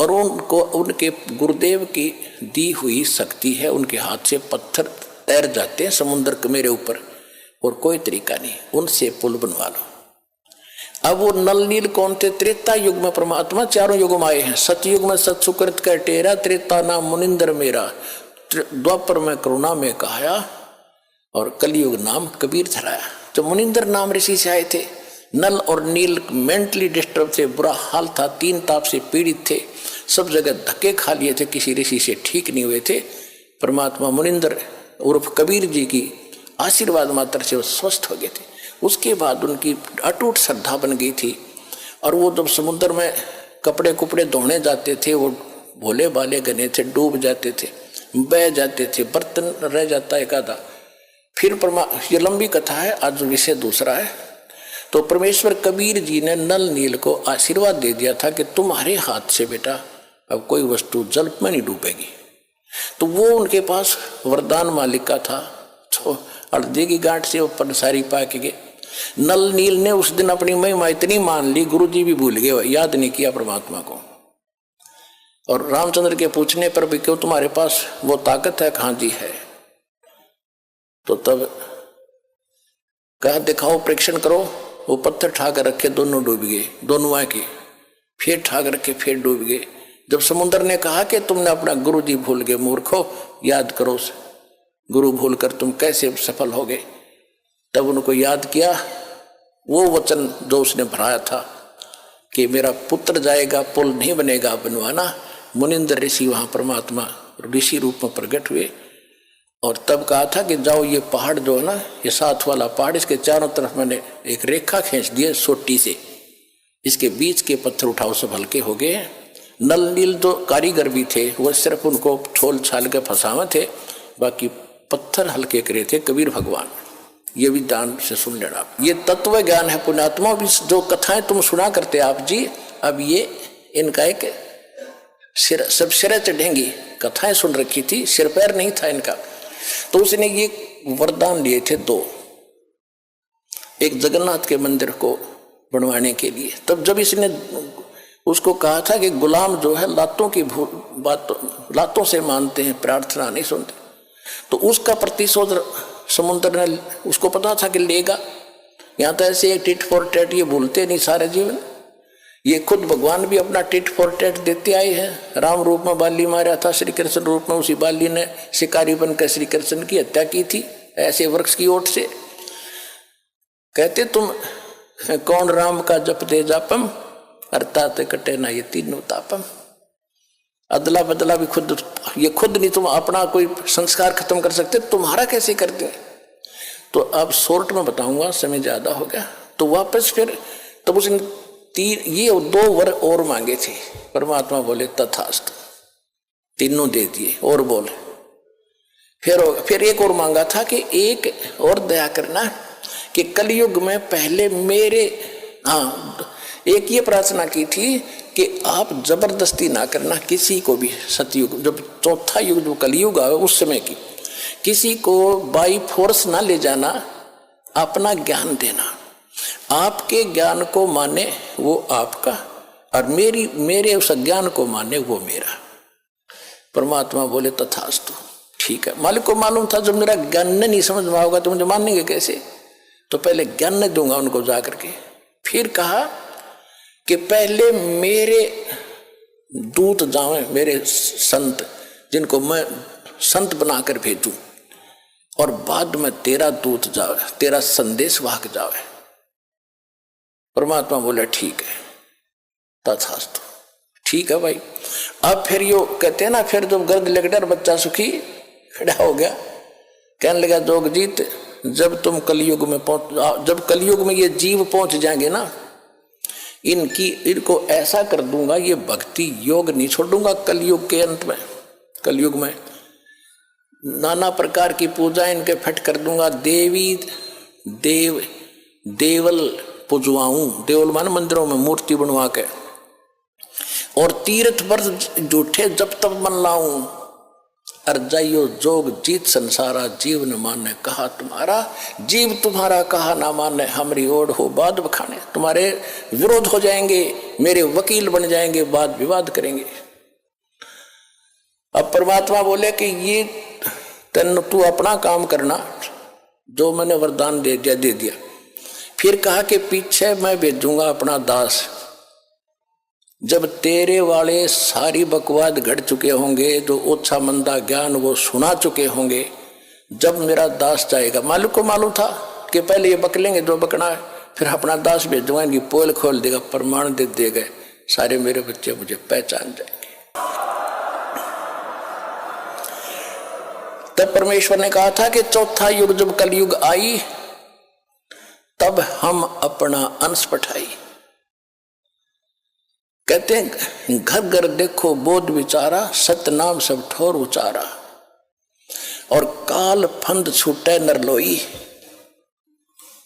और उनको उनके गुरुदेव की दी हुई शक्ति है, उनके हाथ से पत्थर तैर जाते हैं समुद्र के मेरे ऊपर, और कोई तरीका नहीं, उनसे पुल बनवा लो। अब वो नल नील कौन थे? त्रेता युग में परमात्मा 4 युग में आए हैं। सतयुग में सत सुकृत का टेरा, त्रेता नाम मुनिंदर मेरा, द्वापर में करुणा में कहाया, और कलयुग नाम कबीर धराया। तो मुनिंदर नाम ऋषि से आए थे। नल और नील मेंटली डिस्टर्ब थे, बुरा हाल था, 3 ताप से पीड़ित थे, सब जगह धक्के खा लिए थे, किसी ऋषि से ठीक नहीं हुए थे। परमात्मा मुनिंदर उर्फ कबीर जी की आशीर्वाद मात्र से वो स्वस्थ हो गए थे। उसके बाद उनकी अटूट श्रद्धा बन गई थी, और वो जब समुद्र में कपड़े कुपड़े धोने जाते थे, वो भोले भाले गने थे, डूब जाते थे, बह जाते थे, बर्तन रह जाता एक आधा। फिर ये लंबी कथा है, आज विषय दूसरा है। तो परमेश्वर कबीर जी ने नल नील को आशीर्वाद दे दिया था कि तुम्हारे हाथ से बेटा अब कोई वस्तु जल में नहीं डूबेगी। तो वो उनके पास वरदान मालिक का था, तो हल्दी की गांठ से ऊपर सारी पाके गए। नल नील ने उस दिन अपनी महिमा इतनी मान ली, गुरु जी भी भूल गए, याद नहीं किया परमात्मा को। और रामचंद्र के पूछने पर भी क्यों तुम्हारे पास वो ताकत है? कहाँ जी है। तो तब कहा दिखाओ, परीक्षण करो। वो पत्थर ठाकर रखे, दोनों डूब गए, दोनों आके फिर ठाक रखे, फिर डूब गए। जब समुद्र ने कहा कि तुमने अपना गुरु जी भूल गए मूर्खो, याद करो उसे, गुरु भूलकर तुम कैसे सफल हो गए, तब उनको याद किया वो वचन जो उसने भराया था कि मेरा पुत्र जाएगा, पुल नहीं बनेगा बनवाना। मुनिंद्र ऋषि वहाँ परमात्मा ऋषि रूप में प्रकट हुए और तब कहा था कि जाओ ये पहाड़ जो है ना, ये 7 वाला पहाड़, इसके चारों तरफ मैंने एक रेखा खींच दी है सोटी से, इसके बीच के पत्थर उठाओ, सब हल्के हो गए। नल नील जो कारीगर भी थे वो सिर्फ उनको छोल छाल के फंसावे थे, बाकी पत्थर हल्के करे थे कबीर भगवान। ये भी ध्यान से सुन लेना, ये तत्व ज्ञान है पुण्यात्मा। भी जो कथाएं तुम सुना करते आप जी, अब ये इनका एक सब सिर चढ़ेंगी। कथाएं सुन रखी थी, सिर पैर नहीं था इनका। तो उसने ये वरदान लिए थे 2, एक जगन्नाथ के मंदिर को बनवाने के लिए। तब जब इसने उसको कहा था कि गुलाम जो है लातों की लातों से मानते हैं, प्रार्थना नहीं सुनते, तो उसका प्रतिशोध समुद्र ने, उसको पता था कि लेगा। यहाँ तो ऐसे टिट फॉर टैट ये भूलते नहीं सारे जीवन। ये खुद भगवान भी अपना टिट फॉर टैट देते आए हैं। राम रूप में बाली मारा था, श्री कृष्ण रूप में उसी बाली ने शिकारी बनकर श्री कृष्ण की हत्या की थी ऐसे वृक्ष की ओट से। कहते तुम कौन राम का जप दे जापम, अर्थात कटे ना ये तीनों तापम। अदला बदला भी खुद, ये खुद नहीं तुम अपना कोई संस्कार खत्म कर सकते, तुम्हारा कैसे करते। तो अब शॉर्ट में बताऊंगा, समय ज्यादा हो गया। तो वापस फिर तब उसने ये 2 वर और मांगे थे। परमात्मा बोले तथास्तु, तीनों दे दिए और बोले। फिर एक और मांगा था कि एक और दया करना कि कलयुग में पहले मेरे, एक ये प्रार्थना की थी कि आप जबरदस्ती ना करना किसी को भी। सतयुग जब 4था युग जो कलयुग आए उस समय की, किसी को बाई फोर्स ना ले जाना, अपना ज्ञान देना। आपके ज्ञान को माने वो आपका, और मेरे उस ज्ञान को माने वो मेरा। परमात्मा बोले तथास्तु, ठीक है। मालिक को मालूम था जब मेरा ज्ञान नहीं समझ में होगा तो मुझे मानेंगे कैसे, तो पहले ज्ञान नहीं दूंगा उनको जा करके। फिर कहा कि पहले मेरे दूत जावे, मेरे संत जिनको मैं संत बनाकर भेजूं, और बाद में तेरा दूत जावे, तेरा संदेश वाहक जावे। परमात्मा बोले ठीक है तथास्तु, ठीक है भाई। अब फिर यो कहते हैं ना, फिर जब गर्द लगकर बच्चा सुखी खड़ा हो गया, कहने लगा जोगजीत जब तुम कलयुग में जब कलयुग में ये जीव पहुंच जाएंगे ना, इनको ऐसा कर दूंगा, ये भक्ति योग नहीं छोड़ूंगा। कलयुग के अंत में, कलयुग में नाना प्रकार की पूजा इनके फट कर दूंगा। देवल पुजवाऊं, देवल मान मंदिरों में मूर्ति बनवा के, और तीर्थ व्रत झूठे जब तब मन लाऊं। अर जाइयो जोग जीत संसारा, जीव न माने कहा तुम्हारा। जीव तुम्हारा कहा ना माने, हमारी ओर हो बाद बखाने। तुम्हारे विरोध हो जाएंगे, मेरे वकील बन जाएंगे, वाद विवाद करेंगे। अब परमात्मा बोले कि ये तू अपना काम करना, जो मैंने वरदान दे दिया। फिर कहा कि पीछे मैं भेजूंगा अपना दास। जब तेरे वाले सारी बकवाद घट चुके होंगे, जो ओछा मंदा ज्ञान वो सुना चुके होंगे, जब मेरा दास जाएगा, मालिक को मालूम था कि पहले ये बक लेंगे जो बकना है, फिर अपना दास भेजूंगा, इनकी पोल खोल देगा, प्रमाण दे देगा, सारे मेरे बच्चे मुझे पहचान जाएंगे। तब परमेश्वर ने कहा था कि 4था युग जब कलयुग आई, तब हम अपना अंश पठाई। कहते हैं घर घर देखो बोध विचारा, सतनाम सब ठोर उचारा, और काल फंद छूटे नरलोई,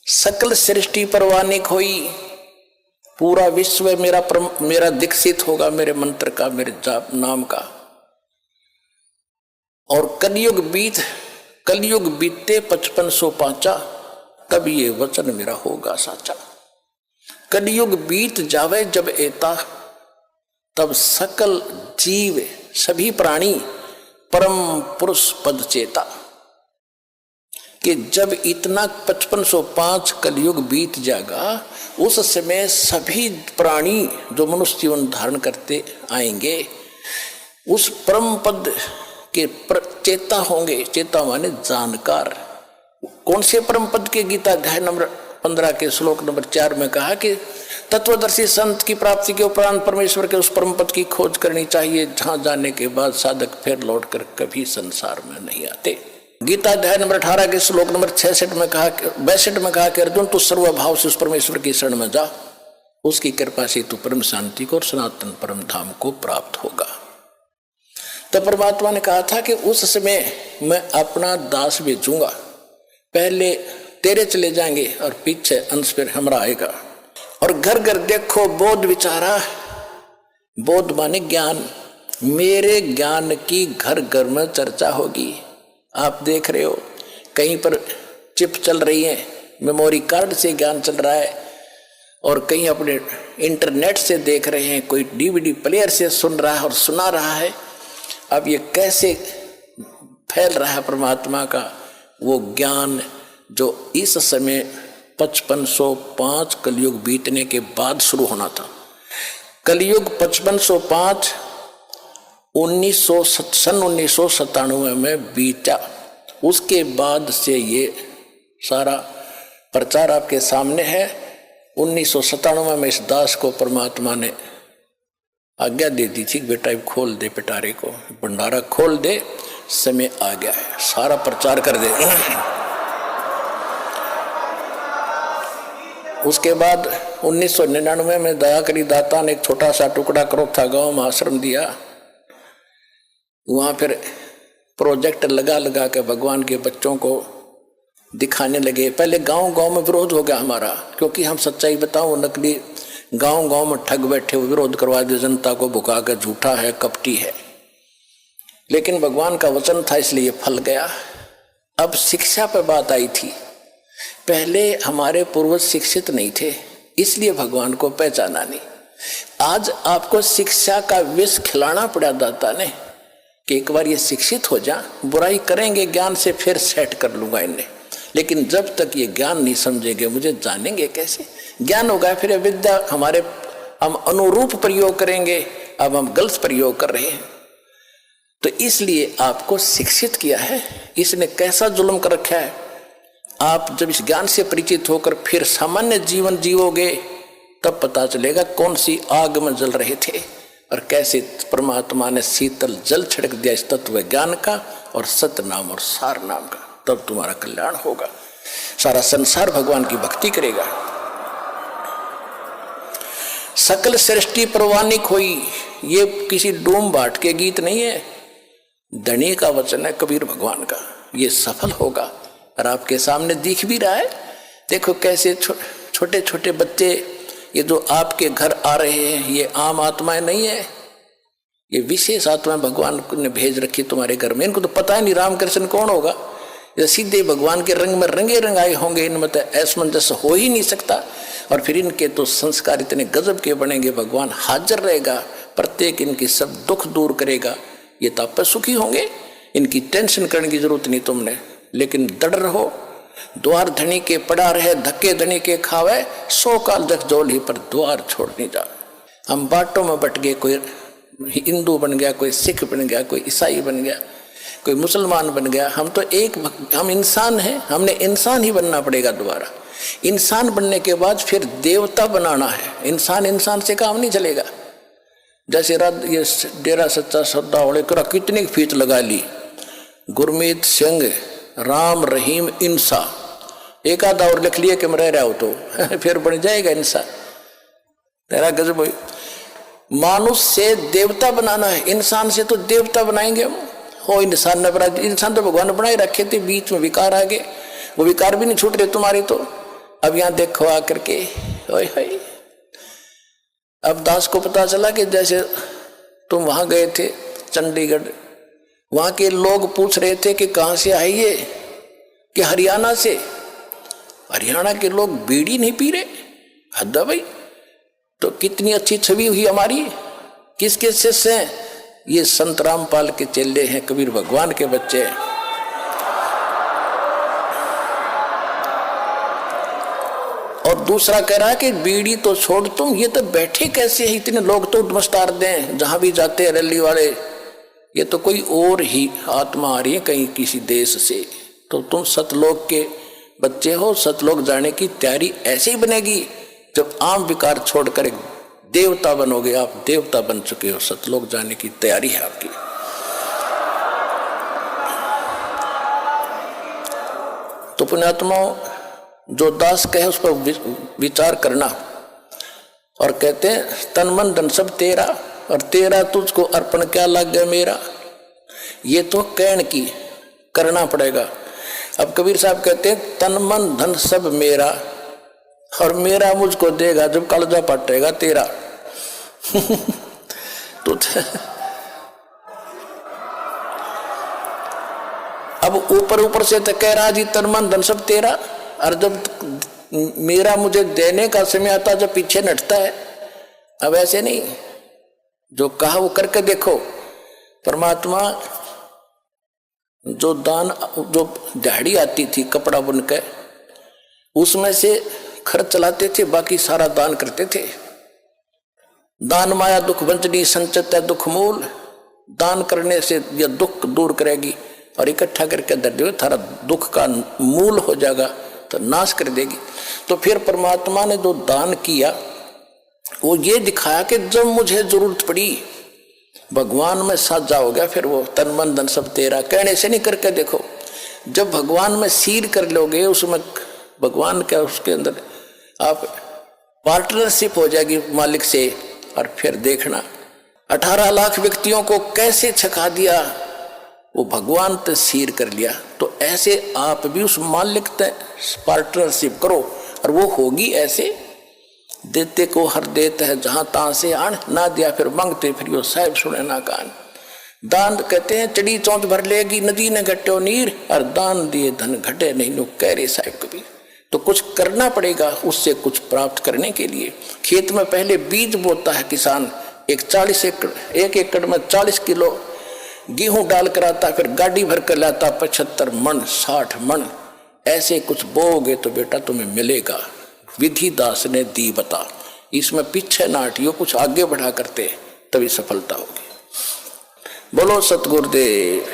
सकल सृष्टि परवानिक होई। पूरा विश्व मेरा दीक्षित होगा, मेरे मंत्र का, मेरे जाप नाम का। और कलयुग बीते 5505, तब ये वचन मेरा होगा साचा। कलयुग बीत जावे जब एता, तब सकल जीव सभी प्राणी परम पुरुष पद चेता। कि जब इतना 5505 कलयुग बीत जाएगा, उस समय सभी प्राणी जो मनुष्य जीवन धारण करते आएंगे, उस परम पद के चेता होंगे। चेता माने जानकार। कौन से परम पद के? गीता अध्याय नंबर 15 के श्लोक नंबर 4 में कहा कि तत्वदर्शी संत की प्राप्ति के उपरांत परमेश्वर के उस परम पद की खोज करनी चाहिए, जहां जाने के बाद साधक फिर लौटकर कभी संसार में नहीं आते। गीता अध्याय नंबर 18 के श्लोक नंबर 62 में कहा कि अर्जुन तू सर्वभाव से उस परमेश्वर की शरण में जा, उसकी कृपा से तू परम शांति को और सनातन परम धाम को प्राप्त होगा। तो परमात्मा ने कहा था कि उस समय मैं अपना दास भेजूंगा, पहले तेरे चले जाएंगे और पीछे अंश फिर हमारा आएगा। और घर घर देखो बोध विचारा, बोध माने ज्ञान, मेरे ज्ञान की घर घर में चर्चा होगी। आप देख रहे हो कहीं पर चिप चल रही है, मेमोरी कार्ड से ज्ञान चल रहा है, और कहीं अपने इंटरनेट से देख रहे हैं, कोई डीवीडी प्लेयर से सुन रहा है और सुना रहा है। अब ये कैसे फैल रहा है परमात्मा का वो ज्ञान, जो इस समय 5505 कलयुग बीतने के बाद शुरू होना था। कलयुग 5505 सन 1997 में बीता। उसके बाद से ये सारा प्रचार आपके सामने है। 1997 में इस दास को परमात्मा ने आज्ञा दे दी थी, बेटा खोल दे पिटारे को, भंडारा खोल दे, समय आ गया है, सारा प्रचार कर दे। उसके बाद 1999 में दया करी दाता ने एक छोटा सा टुकड़ा करोथा गांव में आश्रम दिया। वहां फिर प्रोजेक्ट लगा लगा के भगवान के बच्चों को दिखाने लगे। पहले गांव गांव में विरोध हो गया हमारा, क्योंकि हम सच्चाई बताओ, नकली गांव गांव में ठग बैठे हुए विरोध करवा दे, जनता को भुका कर, झूठा है, कपटी है। लेकिन भगवान का वचन था इसलिए फल गया। अब शिक्षा पर बात आई थी। पहले हमारे पूर्वज शिक्षित नहीं थे, इसलिए भगवान को पहचाना नहीं। आज आपको शिक्षा का विष खिलाना पड़ा दाता ने कि एक बार ये शिक्षित हो जा, बुराई करेंगे ज्ञान से फिर सेट कर लूंगा इन्हें। लेकिन जब तक ये ज्ञान नहीं समझेंगे मुझे जानेंगे कैसे? ज्ञान होगा फिर विद्या हमारे, हम अनुरूप प्रयोग करेंगे। अब हम गलत प्रयोग कर रहे हैं। तो इसलिए आपको शिक्षित किया है। इसने कैसा जुल्म कर रखा है। आप जब इस ज्ञान से परिचित होकर फिर सामान्य जीवन जीवोगे, तब पता चलेगा कौन सी आग में जल रहे थे और कैसे परमात्मा ने शीतल जल छिड़क दिया इस तत्व ज्ञान का और सत्य नाम और सार नाम का। तब तुम्हारा कल्याण होगा, सारा संसार भगवान की भक्ति करेगा। सकल सृष्टि परवानिक हुई, ये किसी डूम बाट के गीत नहीं है, धनी का वचन है कबीर भगवान का। ये सफल होगा और आपके सामने दिख भी रहा है। देखो कैसे छोटे छोटे बच्चे ये जो आपके घर आ रहे हैं, ये आम आत्माएं नहीं है, ये विशेष आत्माएं भगवान ने भेज रखी तुम्हारे घर में। इनको तो पता ही नहीं रामकृष्ण कौन होगा, ये सीधे भगवान के रंग में रंगे रंगाए होंगे। इनमें तो असमंजस हो ही नहीं सकता। और फिर इनके तो संस्कार इतने गजब के बनेंगे, भगवान हाजिर रहेगा, प्रत्येक इनकी सब दुख दूर करेगा। ये तो आप पर सुखी होंगे, इनकी टेंशन करने की जरूरत नहीं तुमने। लेकिन डर रहो, द्वार धनी के पड़ा रहे, धक्के धनी के खावे, 100 काल जग जोल ही पर द्वार छोड़ नहीं जा। हम बाटों में बट गए, कोई हिंदू बन गया, कोई सिख बन गया, कोई ईसाई बन गया, कोई मुसलमान बन गया। हम तो हम इंसान हैं, हमने इंसान ही बनना पड़ेगा दोबारा। इंसान बनने के बाद फिर देवता बनाना है। इंसान से काम नहीं चलेगा। जैसे ये डेरा सच्चा सौदा वाले करा कितनी फीस लगा ली, गुरमीत सिंह, राम रहीम इंसा, एक आधा और लिख लिया कि मैं रह रहा हूं तो फिर बन जाएगा इंसान। तेरा गजब हुई। मानुष से देवता बनाना है, इंसान से तो देवता बनाएंगे हम। हो इंसान ने बना, इंसान तो भगवान ने बनाए रखे थे, बीच में विकार आ गए, वो विकार भी नहीं छूट रहे तुम्हारी। तो अब यहां देखो आकर के, अब दास को पता चला कि जैसे तुम वहां गए थे चंडीगढ़, वहां के लोग पूछ रहे थे कि कहां से आई है, कि हरियाणा से। हरियाणा के लोग बीड़ी नहीं पी रहे, हद है भाई। तो कितनी अच्छी छवि हुई हमारी। किसके शिष्य हैं? ये संत रामपाल के चेले हैं, कबीर भगवान के बच्चे हैं। और दूसरा कह रहा है कि बीड़ी तो छोड़ तुम, ये तो बैठे कैसे है इतने लोग, तो नमस्कार दें जहां भी जाते हैं रैली वाले, ये तो कोई और ही आत्मा आ रही है कहीं किसी देश से। तो तुम सतलोक के बच्चे हो, सतलोक जाने की तैयारी ऐसे ही बनेगी जब आम विकार छोड़कर एक देवता बनोगे। आप देवता बन चुके हो, सतलोक जाने की तैयारी है आपकी। तो पुण्यात्माओं, जो दास कहे उस पर विचार करना। और कहते हैं तन मन धन सब तेरा, और तेरा तुझको अर्पण क्या लग गया मेरा। ये तो कहने की, करना पड़ेगा। अब कबीर साहब कहते हैं तन मन धन सब मेरा, और मेरा मुझको देगा जब कलजा पटेगा तेरा। तो अब ऊपर ऊपर से तो कह रहा जी तन मन धन सब तेरा, और जब मेरा मुझे देने का समय आता जब पीछे नटता है। अब ऐसे नहीं, जो कहा वो करके देखो। परमात्मा जो दान, जो दिहाड़ी आती थी कपड़ा बुन के, उसमें से खर्च चलाते थे, बाकी सारा दान करते थे। दान माया दुख भंजनी संचित है दुख मूल। दान करने से यह दुख दूर करेगी और इकट्ठा करके दे दो, थारा दुख का मूल हो जाएगा, तो नाश कर देगी। तो फिर परमात्मा ने जो दान किया वो ये दिखाया कि जब मुझे जरूरत पड़ी भगवान में साझा हो गया। फिर वो तन मन धन सब तेरा कहने से नहीं, करके देखो। जब भगवान में सीर कर लोगे, उसमें भगवान का उसके अंदर आप पार्टनरशिप हो जाएगी मालिक से। और फिर देखना 18 लाख व्यक्तियों को कैसे छका दिया, वो भगवान ते सीर कर लिया। तो ऐसे आप भी उस मालिक ते पार्टनरशिप करो, और वो होगी ऐसे। देते को हर देता है जहां तहां से आन, ना दिया फिर मांगते फिर यो साहिब सुने ना कान। दान कहते हैं चढ़ी चौंच भर लेगी नदी ने घटो नीर, और दान दिए धन घटे नहीं नो कह रहे साहिब कभी। तो कुछ करना पड़ेगा उससे कुछ प्राप्त करने के लिए। खेत में पहले बीज बोता है किसान, एक एकड़ में 40 किलो गेहूं डाल कर आता, फिर गाड़ी भर कर लाता 75 मन 60 मन। ऐसे कुछ बोओगे तो बेटा तुम्हें मिलेगा। विधि दास ने दी बता, इसमें पीछे ना हटियो, कुछ आगे बढ़ा करते तभी सफलता होगी। बोलो सतगुरुदेव।